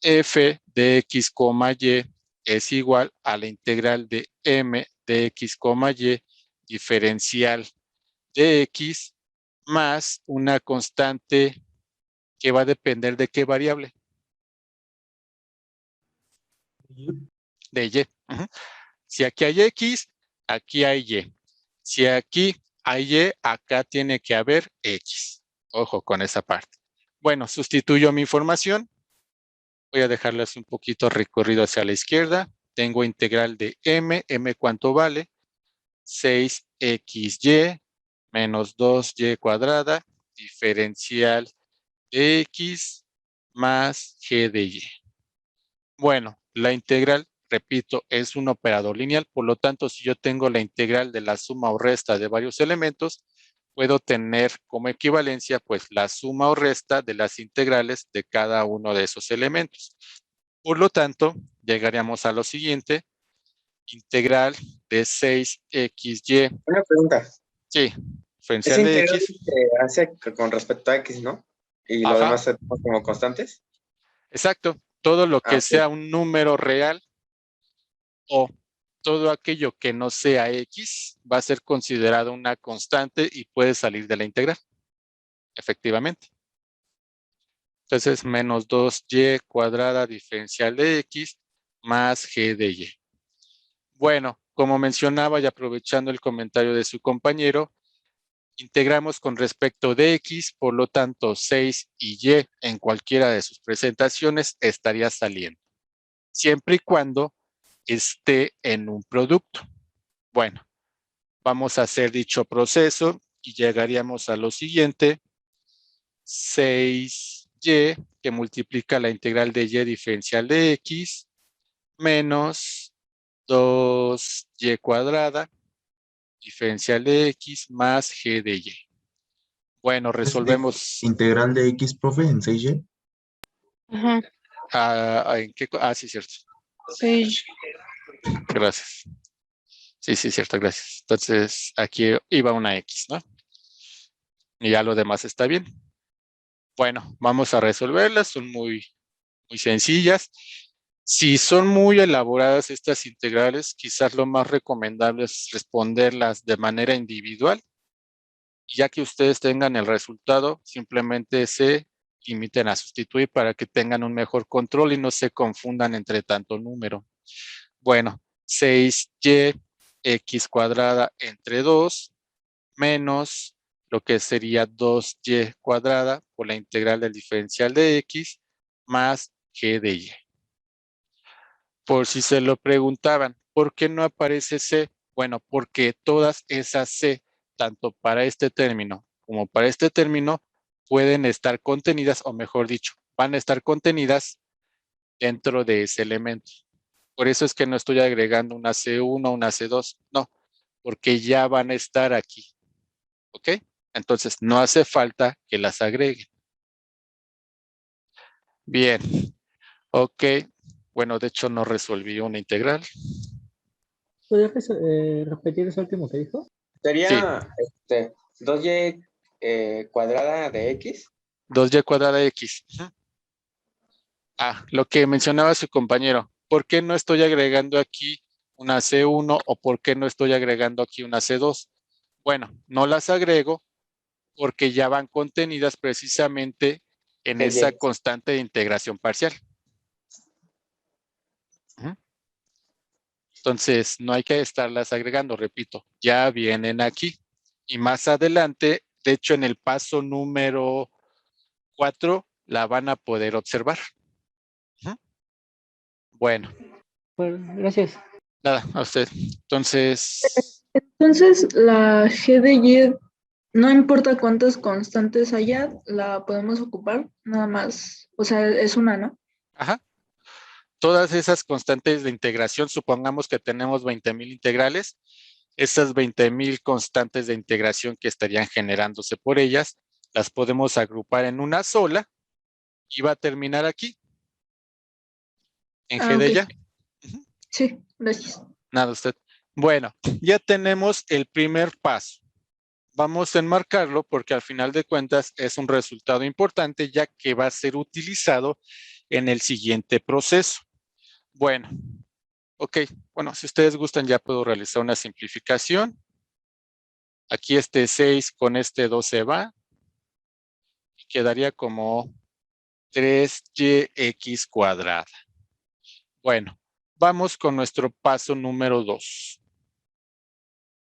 F de x, y es igual a la integral de m de x, y diferencial de x más una constante que va a depender de qué variable. De y. Si aquí hay x, aquí hay y. Si aquí hay y, acá tiene que haber x. Ojo con esa parte. Bueno, sustituyo mi información. Voy a dejarles un poquito recorrido hacia la izquierda. Tengo integral de m. ¿M cuánto vale? 6xy menos 2y cuadrada diferencial de x más g de y. Bueno, la integral, repito, es un operador lineal, por lo tanto, si yo tengo la integral de la suma o resta de varios elementos, puedo tener como equivalencia, pues, la suma o resta de las integrales de cada uno de esos elementos. Por lo tanto, llegaríamos a lo siguiente, integral de 6xy. Una pregunta. Sí, Esa diferencial de integral x. se hace con respecto a x, ¿no? Y lo Ajá, demás se toma como constantes. exacto. Todo lo que Ok. sea un número real o todo aquello que no sea x va a ser considerado una constante y puede salir de la integral. Efectivamente. Entonces, menos 2y cuadrada diferencial de x más g de y. Bueno, como mencionaba y aprovechando el comentario de su compañero, integramos con respecto de x, por lo tanto 6 y y en cualquiera de sus presentaciones estaría saliendo, siempre y cuando esté en un producto. Bueno, vamos a hacer dicho proceso y llegaríamos a lo siguiente, 6y que multiplica la integral de y diferencial de x menos 2y cuadrada diferencial de x más g de y. Bueno, resolvemos. Integral de x, profe, en 6y. ¿En qué? Sí, cierto. Sí. Gracias. Sí, cierto, gracias. Entonces, aquí iba una x, ¿no? Y ya lo demás está bien. Bueno, vamos a resolverlas. Son muy sencillas. Si son muy elaboradas estas integrales, quizás lo más recomendable es responderlas de manera individual. Ya que ustedes tengan el resultado, simplemente se limiten a sustituir para que tengan un mejor control y no se confundan entre tanto número. Bueno, 6y x cuadrada entre 2 menos lo que sería 2y cuadrada por la integral del diferencial de x más g de y. Por si se lo preguntaban, ¿por qué no aparece c? Bueno, porque todas esas c, tanto para este término como para este término, pueden estar contenidas, o mejor dicho, van a estar contenidas dentro de ese elemento. Por eso es que no estoy agregando una C1, una C2, no, porque ya van a estar aquí. ¿Ok? Entonces, no hace falta que las agreguen. Bien. Ok. Bueno, de hecho, no resolví una integral. ¿Puedes repetir eso último que dijo? Sería 2y cuadrada de x. 2y cuadrada de x. Lo que mencionaba su compañero. ¿Por qué no estoy agregando aquí una C1 o por qué no estoy agregando aquí una C2? Bueno, no las agrego porque ya van contenidas precisamente en De esa y. constante de integración parcial. Entonces, no hay que estarlas agregando, repito, ya vienen aquí. Y más adelante, de hecho, en el paso número 4, la van a poder observar. Bueno, Pues, gracias. nada, a usted. Entonces, Entonces, la G de Y, no importa cuántas constantes haya, la podemos ocupar, nada más. O sea, es una, ¿no? ajá. Todas esas constantes de integración, supongamos que tenemos 20,000 integrales, esas 20,000 constantes de integración que estarían generándose por ellas, las podemos agrupar en una sola y va a terminar aquí, en G de Ok. Y. Sí, gracias. Nada, usted. Bueno, ya tenemos el primer paso. Vamos a enmarcarlo porque al final de cuentas es un resultado importante ya que va a ser utilizado en el siguiente proceso. Bueno, ok. Bueno, si ustedes gustan ya puedo realizar una simplificación. Aquí este 6 con este 2 se va. Y quedaría como 3y cuadrada. Bueno, vamos con nuestro paso número 2.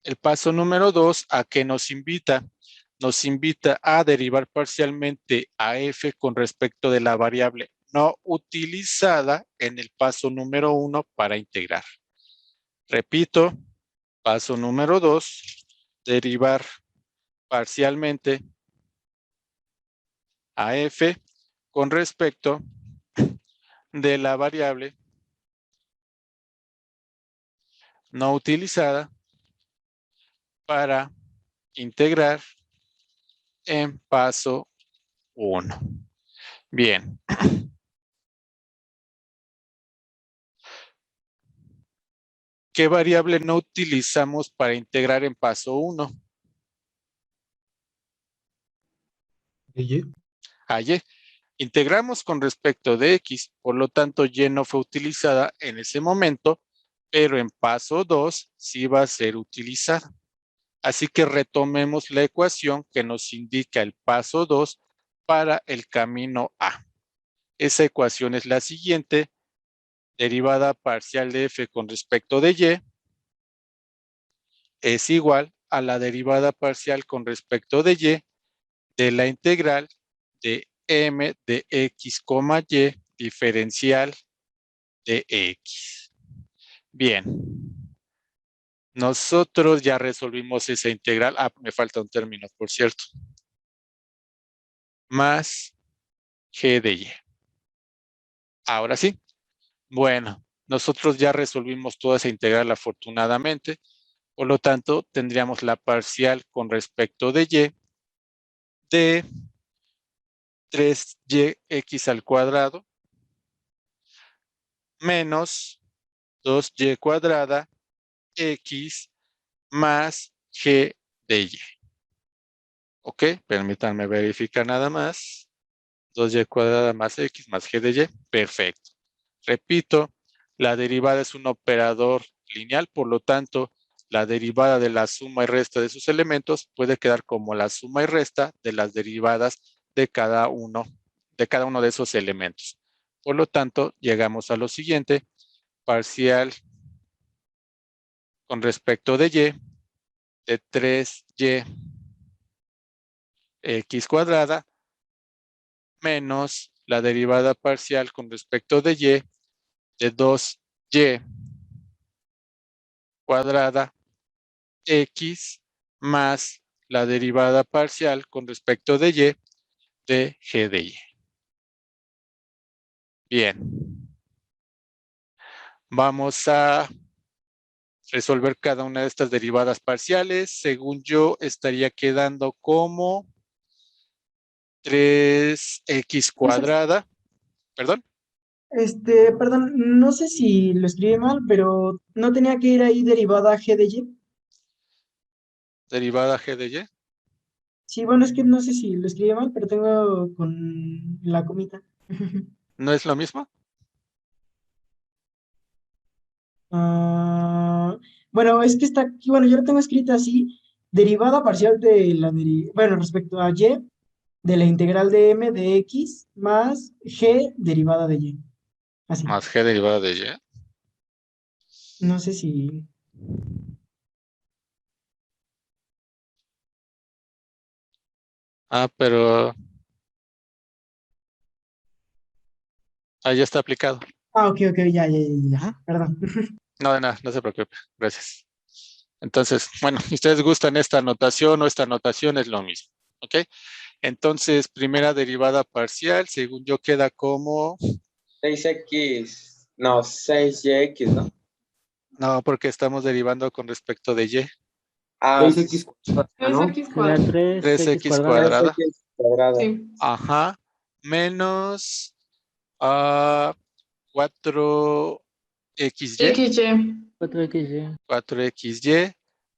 El paso número 2, ¿a qué nos invita? Nos invita a derivar parcialmente a f con respecto de la variable no utilizada en el paso número 1 para integrar. Repito, paso número 2, derivar parcialmente a f con respecto de la variable no utilizada para integrar en paso 1. Bien. ¿Qué variable no utilizamos para integrar en paso 1? Y. A y. Integramos con respecto de x, por lo tanto y no fue utilizada en ese momento, pero en paso 2 sí va a ser utilizada. Así que retomemos la ecuación que nos indica el paso 2 para el camino A. Esa ecuación es la siguiente: derivada parcial de f con respecto de y es igual a la derivada parcial con respecto de y de la integral de m de x, y diferencial de x. Bien. Nosotros ya resolvimos esa integral. Me falta un término, por cierto. Más g de y. Ahora sí. Bueno, nosotros ya resolvimos toda esa integral afortunadamente. Por lo tanto, tendríamos la parcial con respecto de y de 3yx al cuadrado menos 2y cuadrada x más g de y. Ok, permítanme verificar nada más. 2y cuadrada más x más g de y. Perfecto. Repito, la derivada es un operador lineal, por lo tanto, la derivada de la suma y resta de sus elementos puede quedar como la suma y resta de las derivadas de cada uno de esos elementos. Por lo tanto, llegamos a lo siguiente: parcial con respecto de y de 3y x cuadrada menos la derivada parcial con respecto de y de 2y cuadrada x más la derivada parcial con respecto de y de g de y. Bien. Vamos a resolver cada una de estas derivadas parciales. Según yo, estaría quedando como 3x cuadrada. ¿Perdón? Perdón, no sé si lo escribí mal, pero no tenía que ir ahí derivada g de y. Derivada g de y. Sí, bueno, es que no sé si lo escribí mal, pero tengo con la comita. ¿No es lo mismo? Ah, bueno, es que está aquí, bueno, yo lo tengo escrito así, derivada parcial de bueno, respecto a y, de la integral de m de x más g derivada de y. Así, Más g derivada de y. no sé si... Ah, pero ahí ya está aplicado. Ah, ok, ok, ya, ya, ya, ya, Ujú. perdón. No, de nada, no se preocupe. Gracias. Entonces, bueno, si ustedes gustan esta notación o esta notación, es lo mismo. ¿Ok? Entonces, primera derivada parcial, según yo, queda como... 6x, no, 6yx, ¿no? No, porque estamos derivando con respecto de y. Ah, 6x cuadrada, ¿no? Sería 3x 3x cuadrada. cuadrada. 3x cuadrada. Sí. Ajá. Menos 4xy. XY. 4xy. 4xy.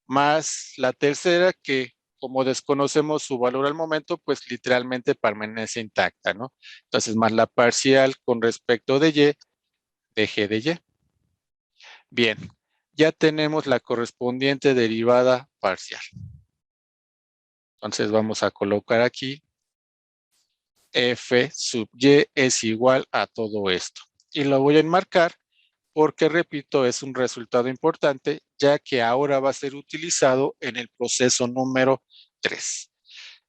Más la tercera que, como desconocemos su valor al momento, pues literalmente permanece intacta, ¿no? Entonces, más la parcial con respecto de y, de g de y. Bien, ya tenemos la correspondiente derivada parcial. Entonces vamos a colocar aquí f sub y es igual a todo esto. Y lo voy a enmarcar porque, repito, es un resultado importante, ya que ahora va a ser utilizado en el proceso número 3.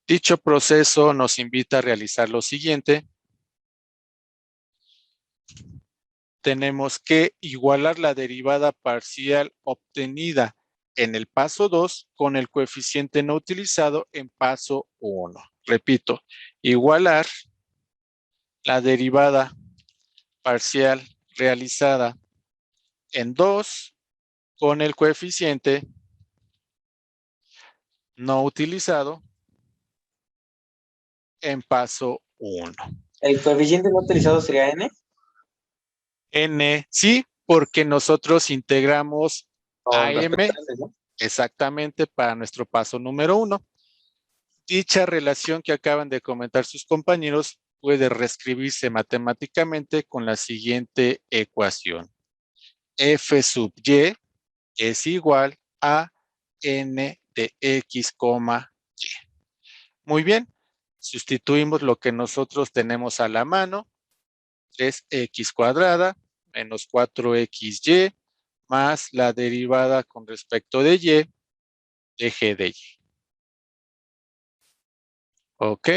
Dicho proceso nos invita a realizar lo siguiente. Tenemos que igualar la derivada parcial obtenida en el paso 2 con el coeficiente no utilizado en paso 1. Repito, igualar la derivada parcial realizada en 2 con el coeficiente no utilizado en paso 1. ¿El coeficiente no utilizado sería n? N, sí, porque nosotros integramos Con AM respecto a n, ¿no? exactamente para nuestro paso número 1. Dicha relación que acaban de comentar sus compañeros puede reescribirse matemáticamente con la siguiente ecuación. F sub y es igual a n de x, y. Muy bien, sustituimos lo que nosotros tenemos a la mano, 3x cuadrada menos 4xy más la derivada con respecto de y de g de y. ¿Ok?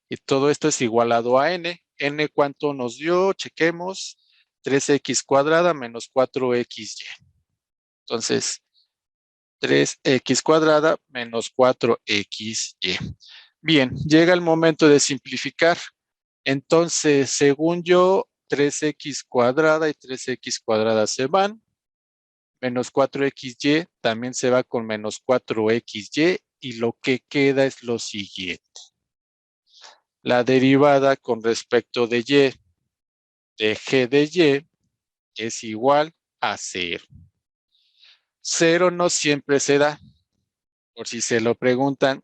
Y todo esto es igualado a n. ¿N cuánto nos dio? Chequemos. 3x cuadrada menos 4xy. Entonces, 3x cuadrada menos 4xy. Bien, llega el momento de simplificar. Entonces, según yo, 3x cuadrada y 3x cuadrada se van. Menos 4xy también se va con menos 4xy. Y lo que queda es lo siguiente. La derivada con respecto de y de g de y es igual a 0. 0 no siempre se da. Por si se lo preguntan,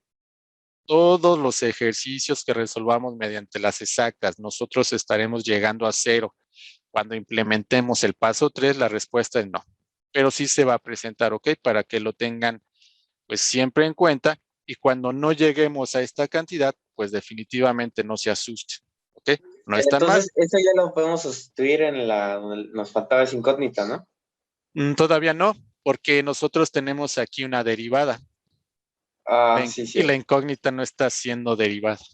todos los ejercicios que resolvamos mediante las exactas, nosotros estaremos llegando a 0. Cuando implementemos el paso 3, la respuesta es no. Pero sí se va a presentar, ¿ok? Para que lo tengan pues siempre en cuenta, y cuando no lleguemos a esta cantidad, pues definitivamente no se asusten, ¿ok? No es tan mal. Entonces, eso ya lo podemos sustituir en donde nos faltaba esa incógnita, ¿no? Todavía no, porque nosotros tenemos aquí una derivada. Sí, Y sí. la incógnita no está siendo derivada,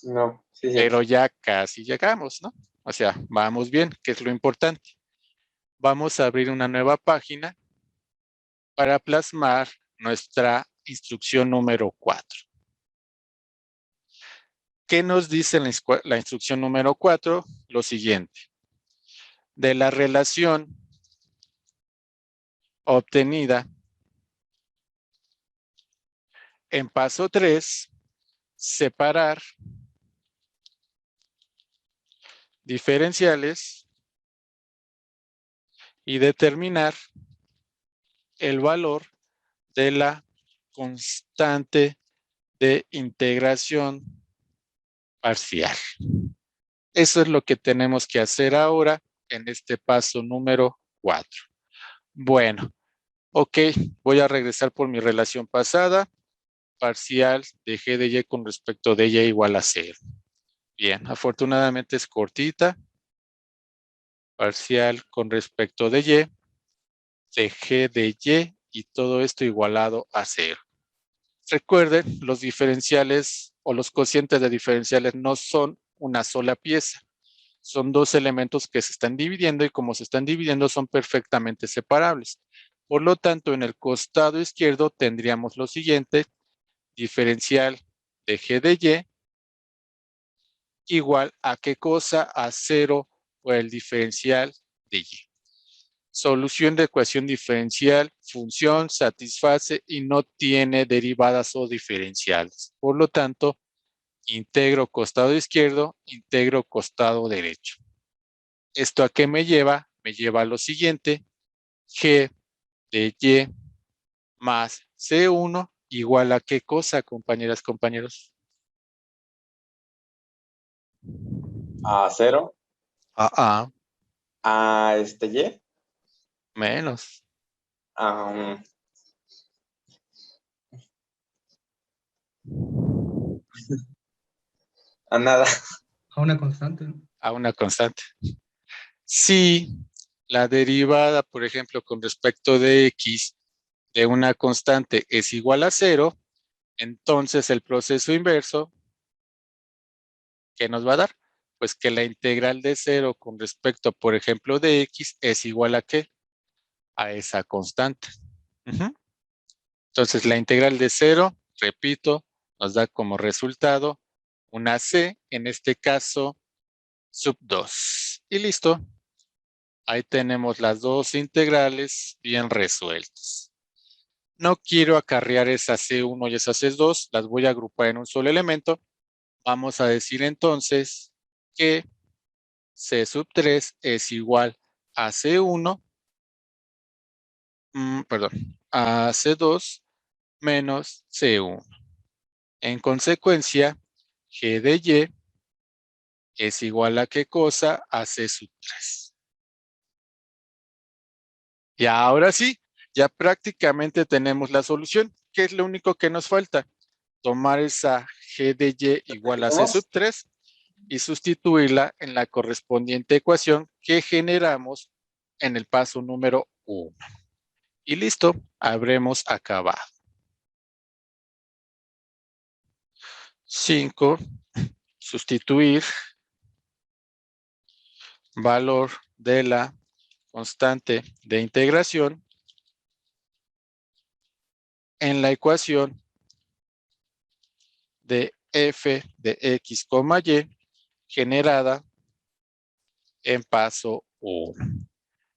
No, sí, sí. pero ya casi llegamos, ¿no? O sea, vamos bien, que es lo importante. Vamos a abrir una nueva página para plasmar nuestra instrucción número 4. ¿Qué nos dice la instrucción número 4? Lo siguiente. De la relación obtenida en paso 3, separar diferenciales y determinar el valor de la constante de integración parcial. Eso es lo que tenemos que hacer ahora en este paso número 4. Bueno, ok, voy a regresar por mi relación pasada. Parcial de g de y con respecto de y igual a 0. Bien, afortunadamente es cortita. Parcial con respecto de y, de g de y todo esto igualado a 0. Recuerden, los diferenciales o los cocientes de diferenciales no son una sola pieza. Son dos elementos que se están dividiendo y como se están dividiendo son perfectamente separables. Por lo tanto, en el costado izquierdo tendríamos lo siguiente: diferencial de g de y igual a qué cosa, a 0 por el diferencial de y. Solución de ecuación diferencial, función satisface y no tiene derivadas o diferenciales. Por lo tanto, integro costado izquierdo, integro costado derecho. ¿Esto a qué me lleva? Me lleva a lo siguiente: g de y más c1 igual a qué cosa, compañeras, compañeros. A 0. A y. Menos. A nada. A una constante, ¿no? A una constante. Si la derivada, por ejemplo, con respecto de x de una constante es igual a 0, entonces el proceso inverso, ¿qué nos va a dar? Pues que la integral de 0 con respecto, por ejemplo, de x es igual a ¿qué? A esa constante. Entonces la integral de 0, repito, nos da como resultado una c, en este caso, sub 2. Y listo. Ahí tenemos las dos integrales bien resueltas. No quiero acarrear esa C1 y esa C2, las voy a agrupar en un solo elemento. Vamos a decir entonces que C sub 3 es igual a C1, a C2 menos C1. En consecuencia, G de Y es igual a ¿qué cosa? A C sub 3. Y ahora sí, ya prácticamente tenemos la solución. ¿Qué es lo único que nos falta? Tomar esa g de y igual a c sub 3 y sustituirla en la correspondiente ecuación que generamos en el paso número 1. Y listo, habremos acabado. 5. Sustituir valor de la constante de integración en la ecuación de f de x, y generada en paso 1.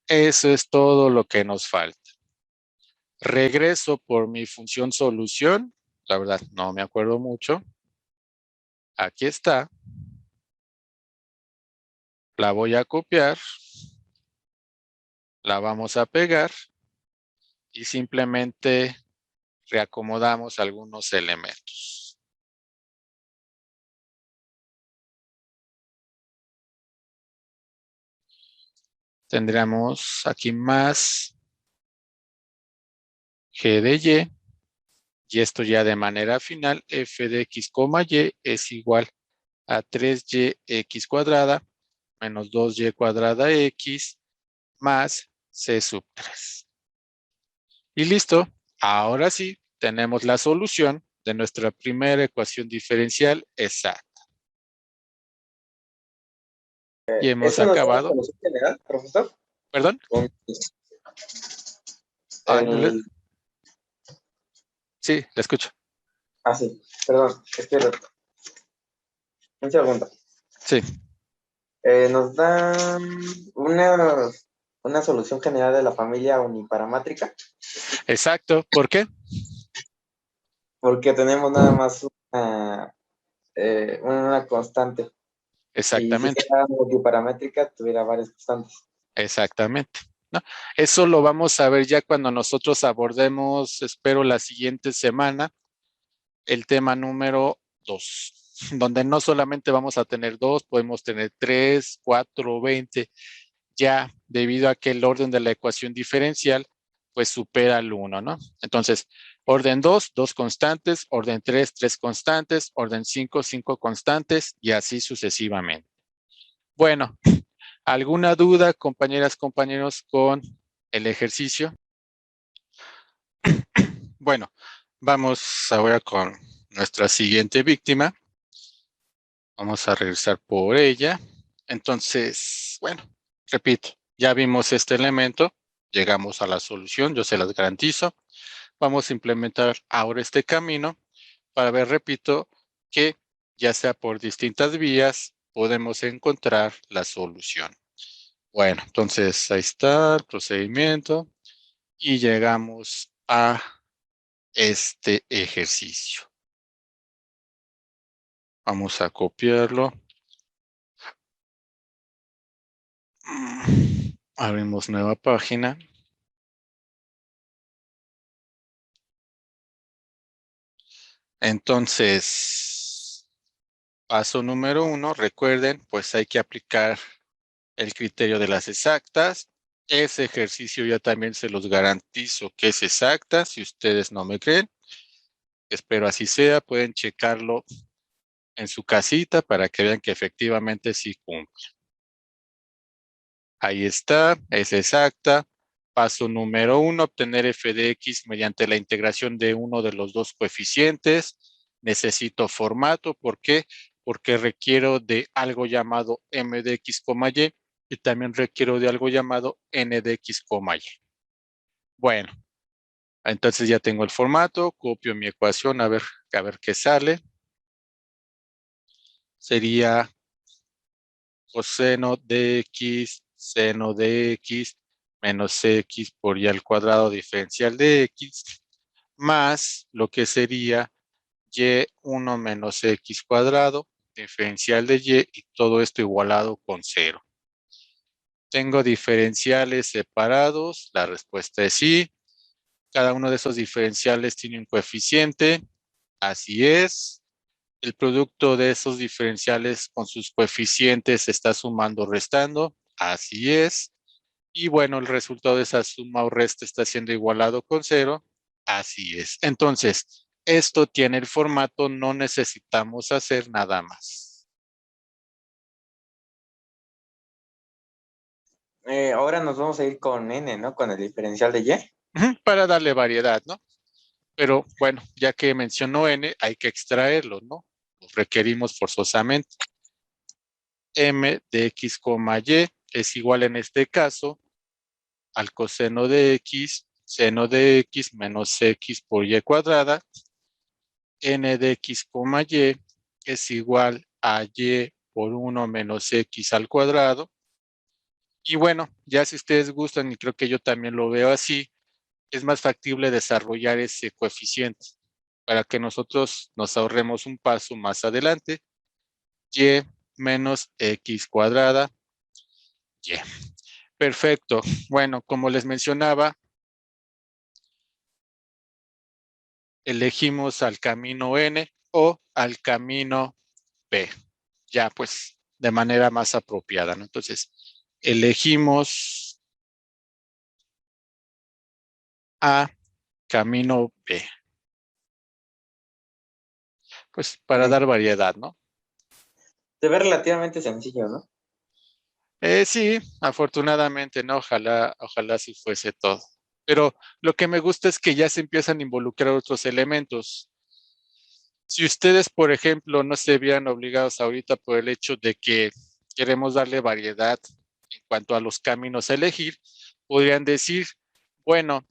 Eso es todo lo que nos falta. Regreso por mi función solución. La verdad, no me acuerdo mucho. Aquí está. La voy a copiar. La vamos a pegar. Y simplemente reacomodamos algunos elementos. Tendríamos aquí más g de y. Y esto ya de manera final, f de x, y es igual a 3y cuadrada menos 2y cuadrada x más c sub 3. Y listo. Ahora sí, tenemos la solución de nuestra primera ecuación diferencial exacta. Y hemos ¿Eso nos da la acabado. solución general, profesor? ¿Perdón? Un- No le- el- Sí, le escucho. sí, perdón, es que un segundo. Sí, Nos dan una solución general de la familia uniparamétrica, exacto. ¿Por qué? porque tenemos nada más una constante. Y si Exactamente, fuera multiparamétrica, tuviera varias constantes. exactamente. ¿No? Eso lo vamos a ver ya cuando nosotros abordemos, espero, la siguiente semana, el tema número 2, donde no solamente vamos a tener 2, podemos tener 3, 4, 20, ya debido a que el orden de la ecuación diferencial pues supera el 1, ¿no? Entonces, orden 2, 2 constantes, orden 3, 3 constantes, orden 5, 5 constantes y así sucesivamente. Bueno, ¿alguna duda, compañeras, compañeros, con el ejercicio? Bueno, vamos ahora con nuestra siguiente víctima. Vamos a regresar por ella. Entonces, bueno, repito, ya vimos este elemento, llegamos a la solución, yo se las garantizo. Vamos a implementar ahora este camino para ver, repito, que ya sea por distintas vías, podemos encontrar la solución. Bueno, entonces ahí está el procedimiento y llegamos a este ejercicio. Vamos a copiarlo. Abrimos nueva página. Entonces, paso número 1, recuerden, pues hay que aplicar el criterio de las exactas. Ese ejercicio ya también se los garantizo que es exacta. Si ustedes no me creen, espero así sea, pueden checarlo en su casita para que vean que efectivamente sí cumple. Ahí está, es exacta. Paso número 1, obtener f de x mediante la integración de uno de los dos coeficientes. Necesito formato, ¿por qué? Porque requiero de algo llamado m de x, y también requiero de algo llamado n de x, y. Bueno, entonces ya tengo el formato, copio mi ecuación a ver qué sale. Sería coseno de x, seno de x, menos x por y al cuadrado diferencial de x, más lo que sería y1 menos x cuadrado, diferencial de y todo esto igualado con 0. Tengo diferenciales separados, la respuesta es sí. Cada uno de esos diferenciales tiene un coeficiente, así es. El producto de esos diferenciales con sus coeficientes se está sumando o restando, así es. Y bueno, el resultado de esa suma o resta está siendo igualado con 0, así es. Entonces, esto tiene el formato, no necesitamos hacer nada más. Ahora nos vamos a ir con n, ¿no? Con el diferencial de y. Para darle variedad, ¿no? Pero bueno, ya que mencionó n, hay que extraerlo, ¿no? Lo requerimos forzosamente. M de x, y es igual en este caso al coseno de x, seno de x menos x por y cuadrada. N de x, y es igual a y por 1 menos x al cuadrado. Y bueno, ya si ustedes gustan, y creo que yo también lo veo así, es más factible desarrollar ese coeficiente para que nosotros nos ahorremos un paso más adelante. Y menos x cuadrada y. Perfecto. Bueno, como les mencionaba, elegimos al camino N o al camino P. Ya pues de manera más apropiada, ¿no? Entonces, elegimos a camino B. Pues para dar variedad, ¿no? Se ve relativamente sencillo, ¿no? Sí, afortunadamente, ¿no? Ojalá si fuese todo. Pero lo que me gusta es que ya se empiezan a involucrar otros elementos. Si ustedes, por ejemplo, no se vean obligados ahorita por el hecho de que queremos darle variedad en cuanto a los caminos a elegir, podrían decir, bueno,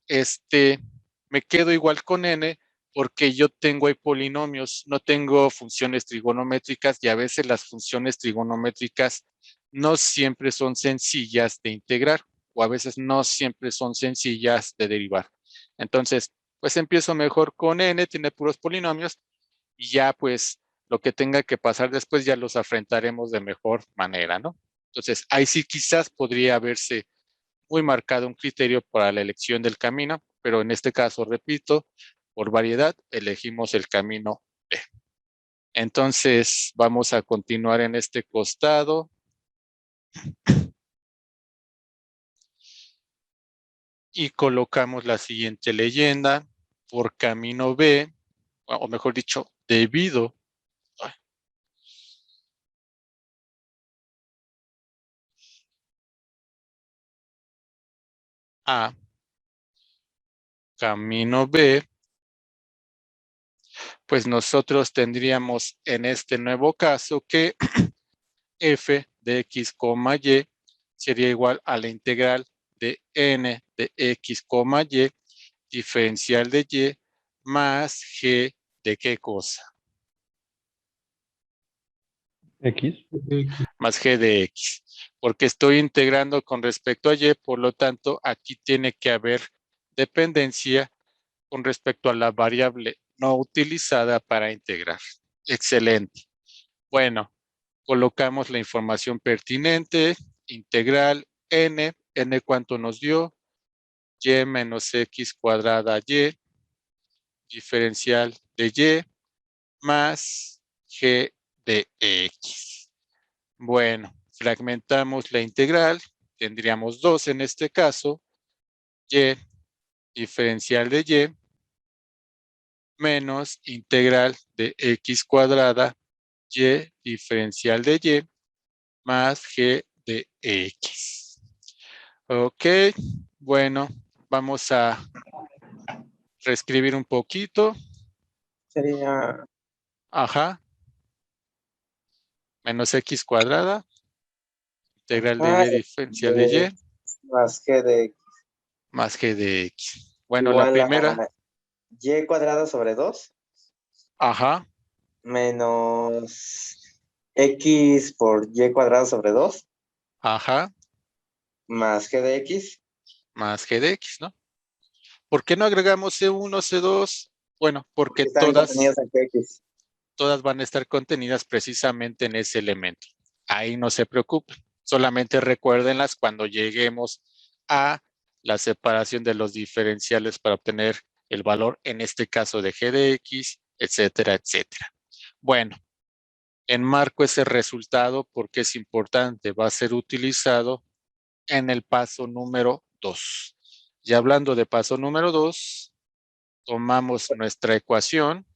me quedo igual con n porque yo tengo ahí polinomios, no tengo funciones trigonométricas y a veces las funciones trigonométricas no siempre son sencillas de integrar o a veces no siempre son sencillas de derivar. Entonces, pues empiezo mejor con n, tiene puros polinomios y ya pues lo que tenga que pasar después ya los afrontaremos de mejor manera, ¿no? Entonces, ahí sí quizás podría verse muy marcado un criterio para la elección del camino, pero en este caso, repito, por variedad, elegimos el camino B. Entonces, vamos a continuar en este costado. Y colocamos la siguiente leyenda, por camino B, o mejor dicho, debido a camino B, pues nosotros tendríamos en este nuevo caso que f de x, y sería igual a la integral de n de x, y diferencial de y más g de qué cosa. X. Más g de x, porque estoy integrando con respecto a y, por lo tanto, aquí tiene que haber dependencia con respecto a la variable no utilizada para integrar. Excelente. Bueno, colocamos la información pertinente, integral n, n cuánto nos dio, y menos x cuadrada y, diferencial de y, más g de x. Bueno, fragmentamos la integral, tendríamos 2 en este caso, y diferencial de y, menos integral de x cuadrada, y diferencial de y, más g de x. Ok, bueno, vamos a reescribir un poquito. Sería Ajá. Menos x cuadrada, integral de y diferencial de y, más g de x más g de x. Bueno, la igual primera, a y cuadrado sobre 2 ajá, menos x por y cuadrado sobre 2 ajá, más g de x. más g de x, ¿no? ¿Por qué no agregamos C1, C2? Bueno, porque Están contenidos en x. todas van a estar contenidas precisamente en ese elemento. Ahí no se preocupen. Solamente recuérdenlas cuando lleguemos a la separación de los diferenciales para obtener el valor, en este caso de g de x, etcétera, etcétera. Bueno, enmarco ese resultado porque es importante. Va a ser utilizado en el paso número 2. Y hablando de paso número 2, tomamos nuestra ecuación.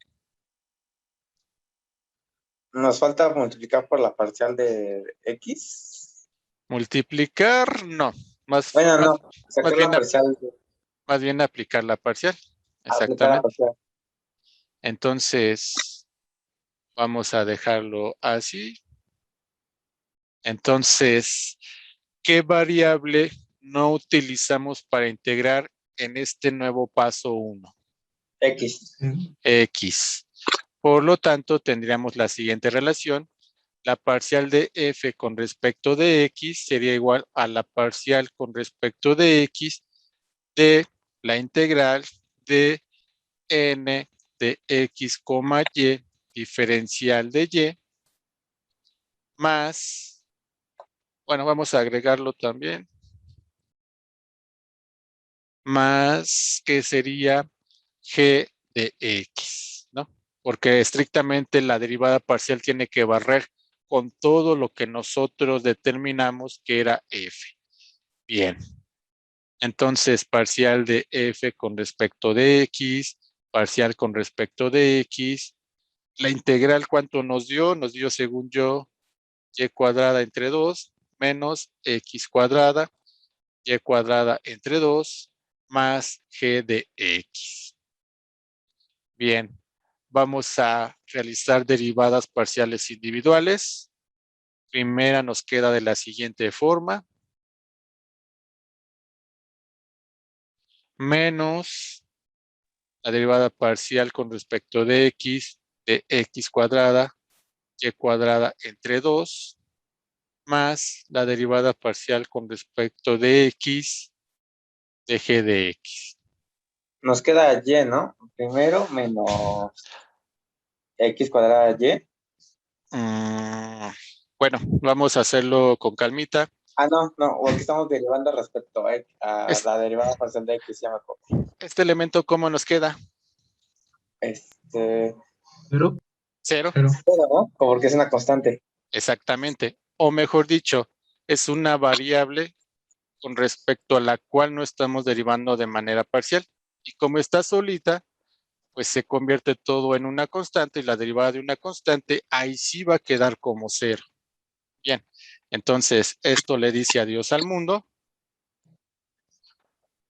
Nos falta multiplicar por la parcial de x. Multiplicar, no. Bueno, no, sacar la bien, parcial. más bien aplicar la parcial. Aplicar la Exactamente. parcial. Entonces, vamos a dejarlo así. Entonces, ¿qué variable no utilizamos para integrar en este nuevo paso 1? X. X. Por lo tanto, tendríamos la siguiente relación. La parcial de f con respecto de x sería igual a la parcial con respecto de x de la integral de n de x, y diferencial de y más, bueno, vamos a agregarlo también, más que sería g de x, ¿no? Porque estrictamente la derivada parcial tiene que barrer con todo lo que nosotros determinamos que era f. Bien. Entonces, parcial de f con respecto de x, parcial con respecto de x. La integral, ¿cuánto nos dio? Nos dio, según yo, y cuadrada entre 2 menos x cuadrada, y cuadrada entre 2 más g de x. Bien, vamos a realizar derivadas parciales individuales. Primera nos queda de la siguiente forma. Menos la derivada parcial con respecto de x cuadrada, y cuadrada entre 2, más la derivada parcial con respecto de x de g de x. Nos queda y, ¿no? Primero menos x cuadrada y. Bueno, vamos a hacerlo con calmita. Ah, no, porque estamos derivando respecto a Es- la derivada parcial de x, ya me acuerdo. Este elemento, ¿cómo nos queda? Pero, 0. pero, ¿No? Como porque es una constante. Exactamente. O mejor dicho, es una variable con respecto a la cual no estamos derivando de manera parcial. Y como está solita, pues se convierte todo en una constante y la derivada de una constante ahí sí va a quedar como 0. Bien, entonces esto le dice adiós al mundo.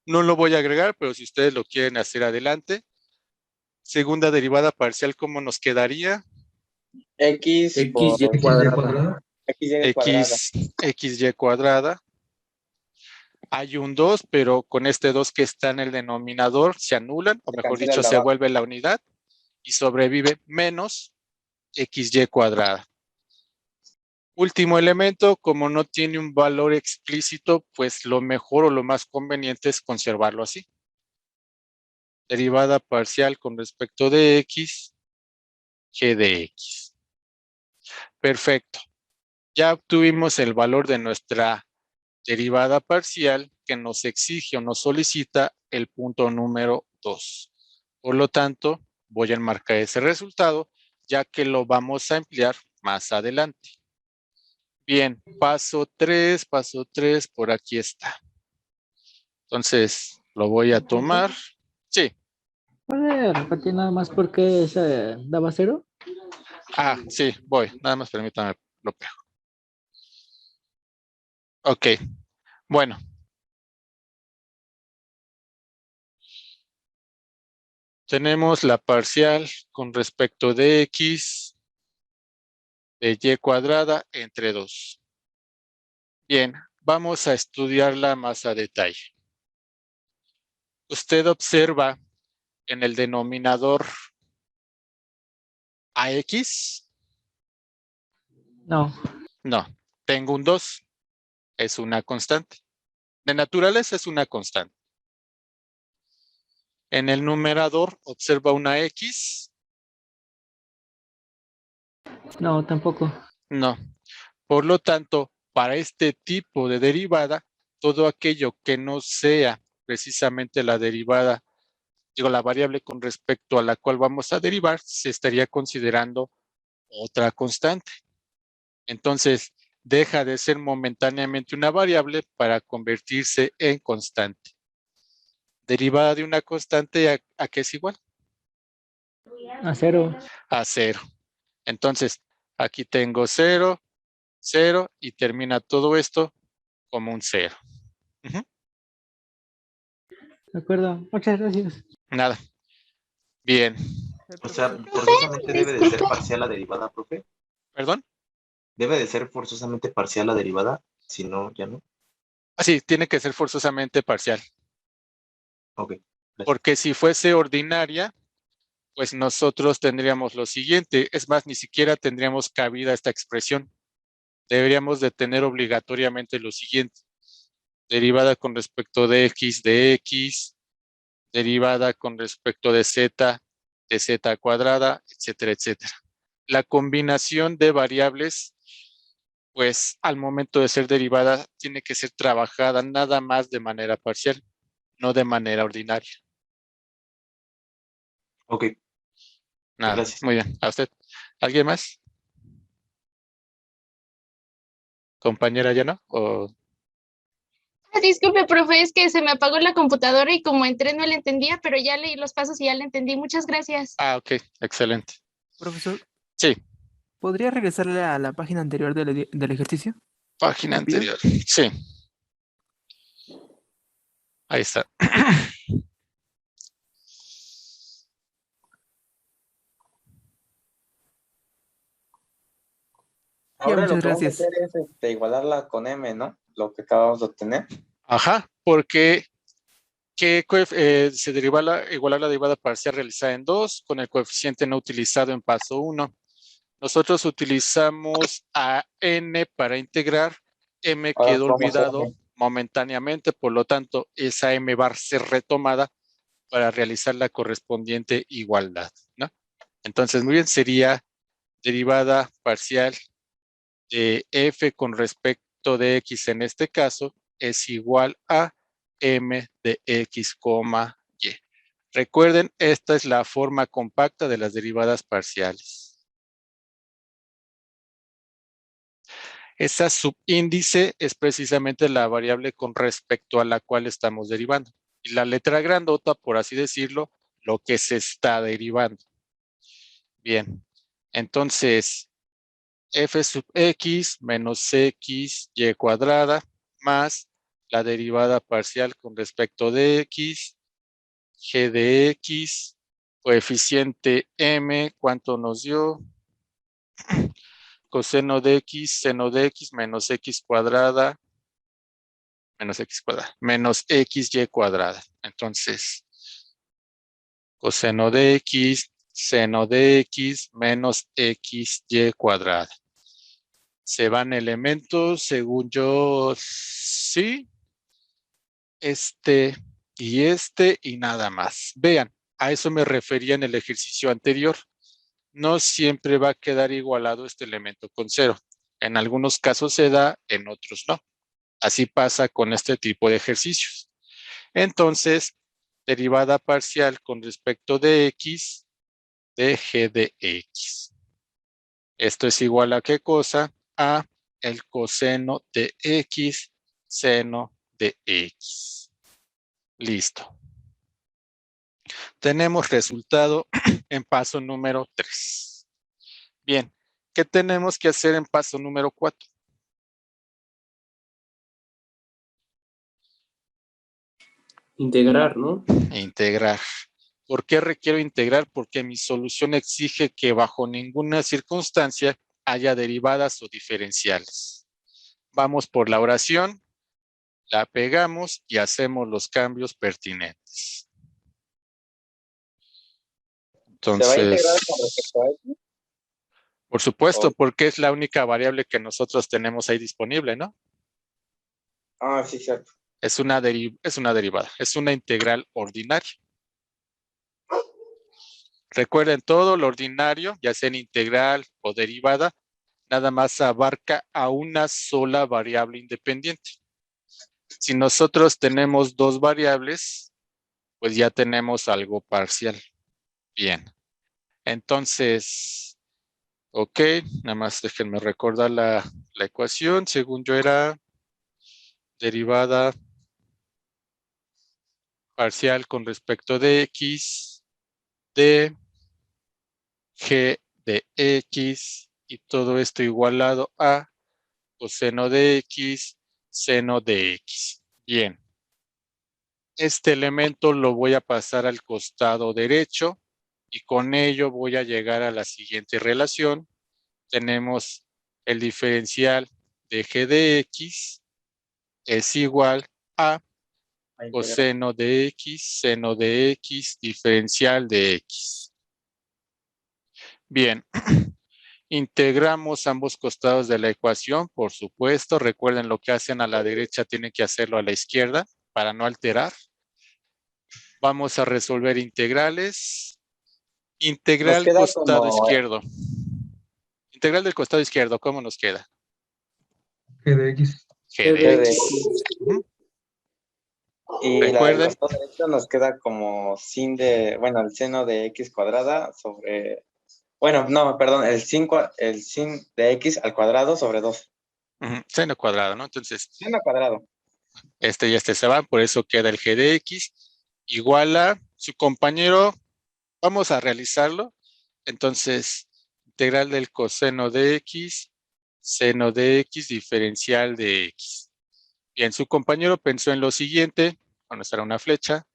No lo voy a agregar, pero si ustedes lo quieren hacer adelante. Segunda derivada parcial, ¿cómo nos quedaría? X por XY cuadrada. XY cuadrada. XY cuadrada. Hay un 2, pero con este 2 que está en el denominador se anulan, o Se mejor cancela dicho, el de se abajo. vuelve la unidad y sobrevive menos XY cuadrada. Último elemento, como no tiene un valor explícito, pues lo mejor o lo más conveniente es conservarlo así. Derivada parcial con respecto de x, g de x. Perfecto. Ya obtuvimos el valor de nuestra derivada parcial que nos exige o nos solicita el punto número 2. Por lo tanto, voy a enmarcar ese resultado, ya que lo vamos a emplear más adelante. Bien, paso 3, por aquí está. Entonces, lo voy a tomar. Sí. ¿Puede repetir nada más por qué se daba 0? Sí, voy. Nada más permítame, lo pego. Ok, bueno. Tenemos la parcial con respecto de x de y cuadrada entre 2. Bien, vamos a estudiarla más a detalle. Usted observa en el denominador AX. No. No, tengo un 2. Es una constante. De naturaleza es una constante. En el numerador observa una X. No, tampoco. No. Por lo tanto, para este tipo de derivada, todo aquello que no sea precisamente la derivada, la variable con respecto a la cual vamos a derivar, se estaría considerando otra constante. Entonces, deja de ser momentáneamente una variable para convertirse en constante. Derivada de una constante, ¿a qué es igual? A 0. A 0. Entonces, aquí tengo 0, 0 y termina todo esto como un 0. De acuerdo. Muchas gracias. Nada. Bien. O sea, forzosamente debe de ser parcial la derivada, profe. ¿Perdón? Debe de ser forzosamente parcial la derivada, si no, ya no. Sí, tiene que ser forzosamente parcial. Ok. Gracias. Porque si fuese ordinaria, pues nosotros tendríamos lo siguiente. Es más, ni siquiera tendríamos cabida esta expresión. Deberíamos de tener obligatoriamente lo siguiente. Derivada con respecto de x, derivada con respecto de z cuadrada, etcétera, etcétera. La combinación de variables, pues al momento de ser derivada, tiene que ser trabajada nada más de manera parcial, no de manera ordinaria. Ok. Nada, Gracias. muy bien. ¿A usted? ¿Alguien más? ¿Compañera ya no? ¿O... Disculpe, profe, es que se me apagó la computadora y como entré no le entendía, pero ya leí los pasos y ya le entendí. Muchas gracias. Ok, excelente. Profesor, Sí, ¿podría regresarle a la página anterior del ejercicio? página ¿Le pido? anterior. Sí. Ahí está. Ahora muchas lo que vamos a gracias. hacer es igualarla con M, ¿no? Lo que acabamos de obtener. Ajá, porque se deriva igualar la derivada parcial realizada en 2 con el coeficiente no utilizado en paso 1. Nosotros utilizamos a n para integrar, m Ahora quedó vamos a olvidado M. momentáneamente, por lo tanto, esa m va a ser retomada para realizar la correspondiente igualdad, ¿no? Entonces, muy bien, sería derivada parcial de f con respecto de x en este caso es igual a m de x, y. Recuerden, esta es la forma compacta de las derivadas parciales. Esa subíndice es precisamente la variable con respecto a la cual estamos derivando. Y la letra grandota, por así decirlo, lo que se está derivando. Bien, entonces, f sub x menos x y cuadrada más la derivada parcial con respecto de x, g de x, coeficiente m, ¿cuánto nos dio? Coseno de x, seno de x menos x cuadrada, menos xy cuadrada. Entonces, coseno de x, seno de x menos xy cuadrada. Se van elementos, según yo, sí. Este y nada más. Vean, a eso me refería en el ejercicio anterior. No siempre va a quedar igualado este elemento con 0. En algunos casos se da, en otros no. Así pasa con este tipo de ejercicios. Entonces, derivada parcial con respecto de x de g de x. Esto es igual a ¿qué cosa? A el coseno de x, seno de x. Listo. Tenemos resultado en paso número 3. Bien, ¿qué tenemos que hacer en paso número 4? Integrar, ¿no? Integrar. ¿Por qué requiero integrar? Porque mi solución exige que bajo ninguna circunstancia haya derivadas o diferenciales. Vamos por la oración, la pegamos y hacemos los cambios pertinentes. ¿Se va a integrar Entonces, con respecto a X? por supuesto, Oh. porque es la única variable que nosotros tenemos ahí disponible, ¿no? Ah, sí, cierto. Es una derivada, es una integral ordinaria. Recuerden, todo lo ordinario, ya sea en integral o derivada, nada más abarca a una sola variable independiente. Si nosotros tenemos dos variables, pues ya tenemos algo parcial. Bien. Entonces, ok, nada más déjenme recordar la ecuación. Según yo era derivada parcial con respecto de x de g de x y todo esto igualado a coseno de x, seno de x. Bien. Este elemento lo voy a pasar al costado derecho y con ello voy a llegar a la siguiente relación. Tenemos el diferencial de g de x es igual a coseno de x, seno de x, diferencial de x. Bien, integramos ambos costados de la ecuación, por supuesto. Recuerden, lo que hacen a la derecha tienen que hacerlo a la izquierda para no alterar. Vamos a resolver integrales. Nos Integral queda costado como izquierdo. Integral del costado izquierdo, ¿cómo nos queda? G de X. G de G de x. y la del Recuerden, costado derecho nos queda como sin de, bueno, el seno de X cuadrada sobre, bueno, no, perdón, el sin de X al cuadrado sobre 2. seno cuadrado, ¿no? Entonces, Seno cuadrado. este y este se van, por eso queda el g de x igual a su compañero. Vamos a realizarlo. Entonces, integral del coseno de x, seno de x, diferencial de x. Bien, su compañero pensó en lo siguiente, bueno, será una flecha,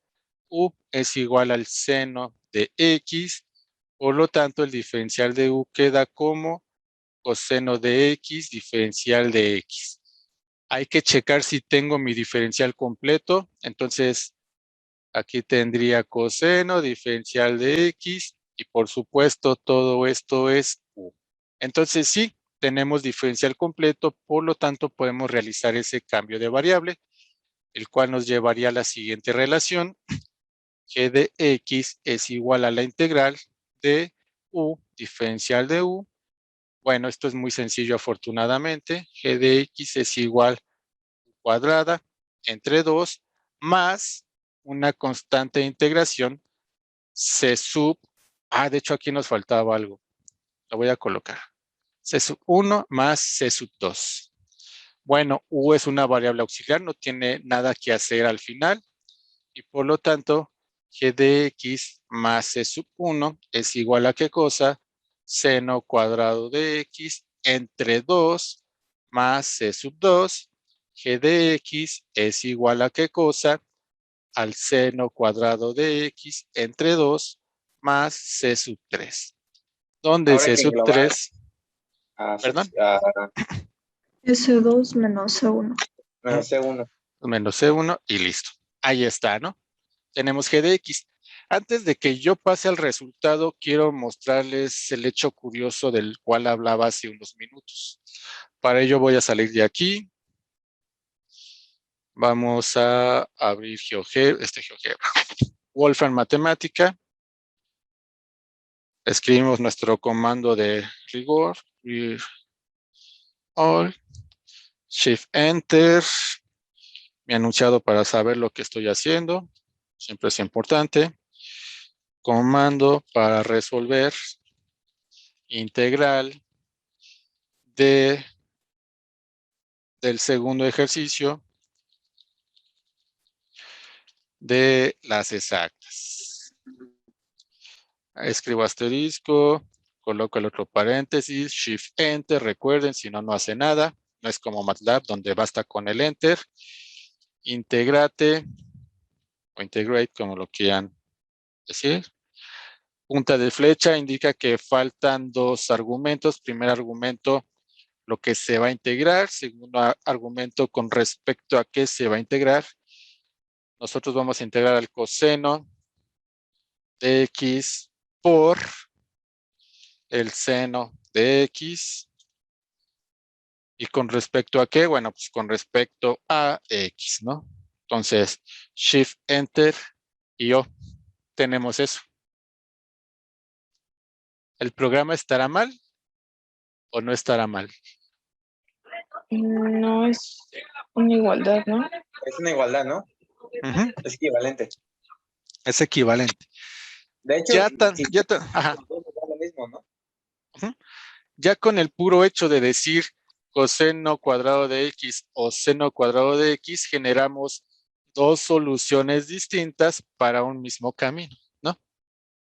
u es igual al seno de x, por lo tanto el diferencial de u queda como coseno de x diferencial de x. Hay que checar si tengo mi diferencial completo, entonces aquí tendría coseno diferencial de x y por supuesto todo esto es u. Entonces sí, tenemos diferencial completo, por lo tanto podemos realizar ese cambio de variable, el cual nos llevaría a la siguiente relación. G de x es igual a la integral de u diferencial de u. Bueno, esto es muy sencillo afortunadamente. G de x es igual a u cuadrada entre 2 más una constante de integración c sub. De hecho aquí nos faltaba algo. Lo voy a colocar. C sub 1 más c sub 2. Bueno, u es una variable auxiliar, no tiene nada que hacer al final y por lo tanto g de x más c sub 1 es igual a ¿qué cosa? Seno cuadrado de x entre 2 más c sub 2. G de x es igual a ¿qué cosa? Al seno cuadrado de x entre 2 más c sub 3. Donde Ahora hay c que sub englobar 3, a, perdón, S2 menos C1. menos C1. menos c1 y listo. Ahí está, ¿no? Tenemos g de x. Antes de que yo pase al resultado, quiero mostrarles el hecho curioso del cual hablaba hace unos minutos. Para ello voy a salir de aquí. Vamos a abrir GeoGebra, Wolfram Matemática. Escribimos nuestro comando de rigor. All. Shift Enter. Mi enunciado para saber lo que estoy haciendo. Siempre es importante. Comando para resolver. Integral del segundo ejercicio de las exactas. Escribo asterisco, coloco el otro paréntesis, Shift Enter, recuerden, si no, no hace nada. No es como MATLAB, donde basta con el Enter. Integrate, o integrate, como lo quieran decir. Punta de flecha indica que faltan dos argumentos. Primer argumento, lo que se va a integrar. Segundo argumento, con respecto a qué se va a integrar. Nosotros vamos a integrar al coseno de x por el seno de x. ¿Y con respecto a qué? Bueno, pues con respecto a x, ¿no? Entonces, Shift, Enter y tenemos eso. ¿El programa estará mal o no estará mal? No es una igualdad, ¿no? Es una igualdad, ¿no? Es equivalente. Es equivalente. De hecho, ajá. lo mismo, ¿no? Ya con el puro hecho de decir coseno cuadrado de x o seno cuadrado de x, generamos dos soluciones distintas para un mismo camino, ¿no?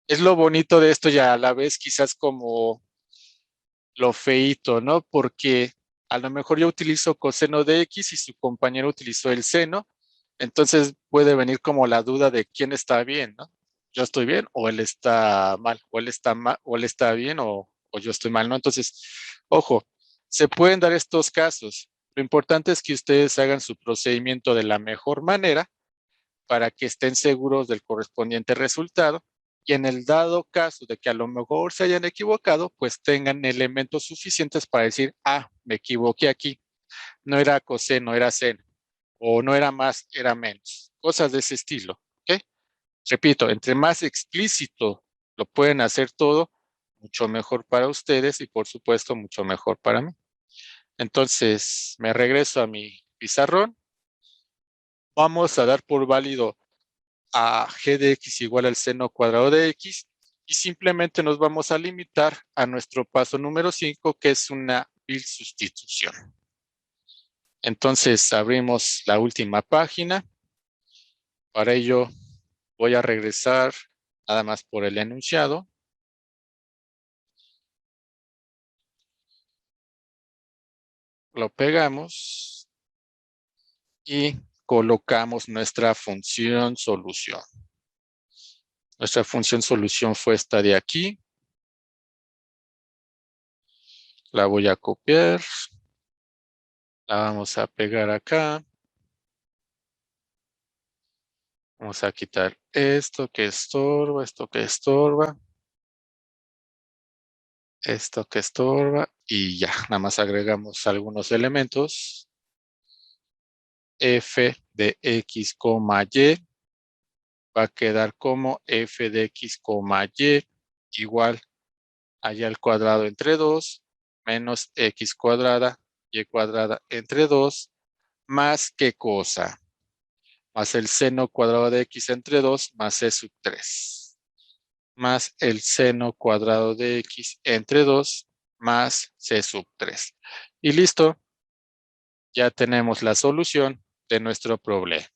Es lo bonito de esto y a la vez quizás como lo feíto, ¿no? Porque a lo mejor yo utilizo coseno de x y su compañero utilizó el seno, entonces puede venir como la duda de quién está bien, ¿no? Yo estoy bien o él está mal, o él está mal, o él está bien o yo estoy mal, ¿no? Entonces, ojo, se pueden dar estos casos. Lo importante es que ustedes hagan su procedimiento de la mejor manera para que estén seguros del correspondiente resultado y en el dado caso de que a lo mejor se hayan equivocado, pues tengan elementos suficientes para decir, me equivoqué aquí, no era coseno, era seno, o no era más, era menos, cosas de ese estilo, ¿ok? Repito, entre más explícito lo pueden hacer todo, mucho mejor para ustedes y por supuesto mucho mejor para mí. Entonces, me regreso a mi pizarrón. Vamos a dar por válido a g de x igual al seno cuadrado de x y simplemente nos vamos a limitar a nuestro paso número 5, que es una vil sustitución. Entonces abrimos la última página. Para ello voy a regresar nada más por el enunciado. Lo pegamos y colocamos nuestra función solución. Nuestra función solución fue esta de aquí. La voy a copiar. La vamos a pegar acá. Vamos a quitar esto que estorba, esto que estorba. Esto que estorba y ya, nada más agregamos algunos elementos. F de X, Y va a quedar como F de X, Y igual allá al cuadrado entre 2 menos X cuadrada, Y cuadrada entre 2 más ¿qué cosa? Más el seno cuadrado de X entre 2 más C sub 3. Más el seno cuadrado de X entre 2 más C sub 3. Y listo. Ya tenemos la solución de nuestro problema.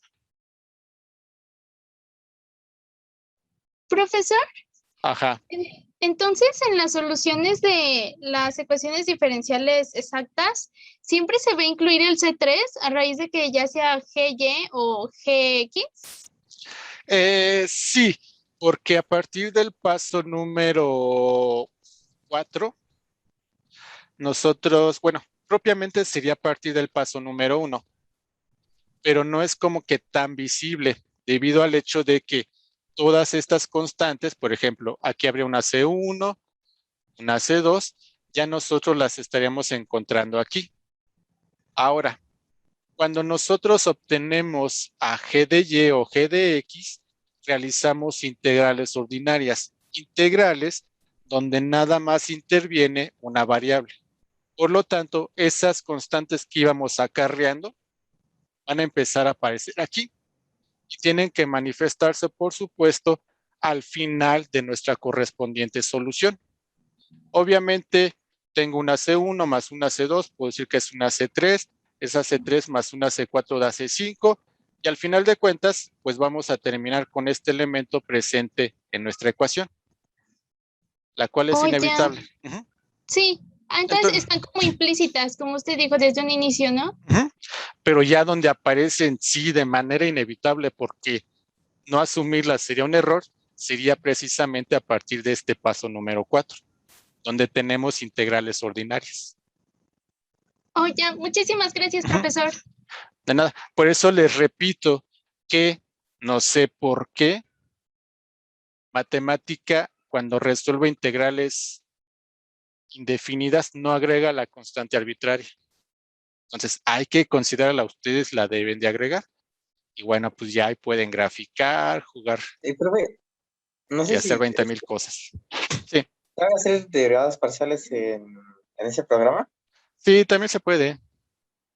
Profesor, Ajá. entonces en las soluciones de las ecuaciones diferenciales exactas, ¿siempre se va a incluir el C3 a raíz de que ya sea GY o GX? Sí, porque a partir del paso número 4, nosotros, bueno, propiamente sería a partir del paso número 1, pero no es como que tan visible debido al hecho de que todas estas constantes, por ejemplo, aquí habría una C1, una C2, ya nosotros las estaríamos encontrando aquí. Ahora, cuando nosotros obtenemos a G de Y o G de X, realizamos integrales ordinarias. Integrales donde nada más interviene una variable. Por lo tanto, esas constantes que íbamos acarreando van a empezar a aparecer aquí y tienen que manifestarse, por supuesto, al final de nuestra correspondiente solución. Obviamente, tengo una C1 más una C2, puedo decir que es una C3, esa C3 más una C4 da C5, y al final de cuentas, pues vamos a terminar con este elemento presente en nuestra ecuación, la cual es Oh, ya. inevitable. Ujú. Sí, entonces están como implícitas, como usted dijo desde un inicio, ¿no? Ujú. Pero ya donde aparecen sí de manera inevitable, porque no asumirlas sería un error, sería precisamente a partir de este paso número 4, donde tenemos integrales ordinarias. Oh, ya, muchísimas gracias, profesor. De nada. Por eso les repito que no sé por qué matemática, cuando resuelve integrales indefinidas, no agrega la constante arbitraria. Entonces, hay que considerarla, ustedes la deben de agregar. Y bueno, pues ya ahí pueden graficar, jugar Profe, no y sé hacer si 20,000 cosas. Sí, ¿van a hacer derivadas parciales en ese programa? sí, también se puede.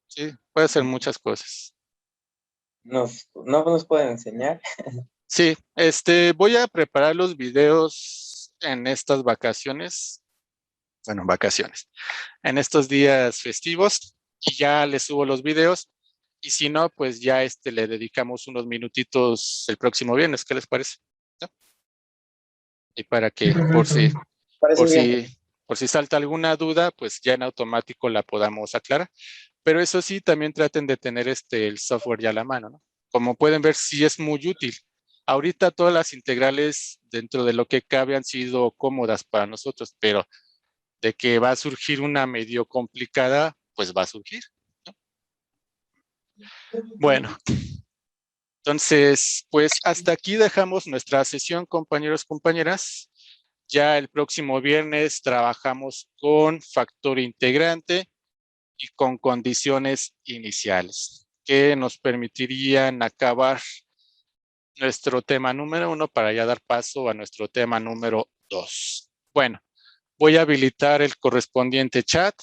Sí, puede hacer muchas cosas. No nos pueden enseñar. Sí, voy a preparar los videos en estas vacaciones. Bueno, vacaciones. En estos días festivos y ya les subo los videos. Y si no, pues ya le dedicamos unos minutitos el próximo viernes. ¿Qué les parece? ¿No? Y para que Perfecto. Parece bien. por si salta alguna duda, pues ya en automático la podamos aclarar. Pero eso sí, también traten de tener el software ya a la mano, ¿no? Como pueden ver, sí es muy útil. Ahorita todas las integrales dentro de lo que cabe han sido cómodas para nosotros, pero de que va a surgir una medio complicada, pues va a surgir, ¿no? Bueno, entonces, pues hasta aquí dejamos nuestra sesión, compañeros, compañeras. Ya el próximo viernes trabajamos con factor integrante y con condiciones iniciales que nos permitirían acabar nuestro tema número 1 para ya dar paso a nuestro tema número 2. Bueno, voy a habilitar el correspondiente chat.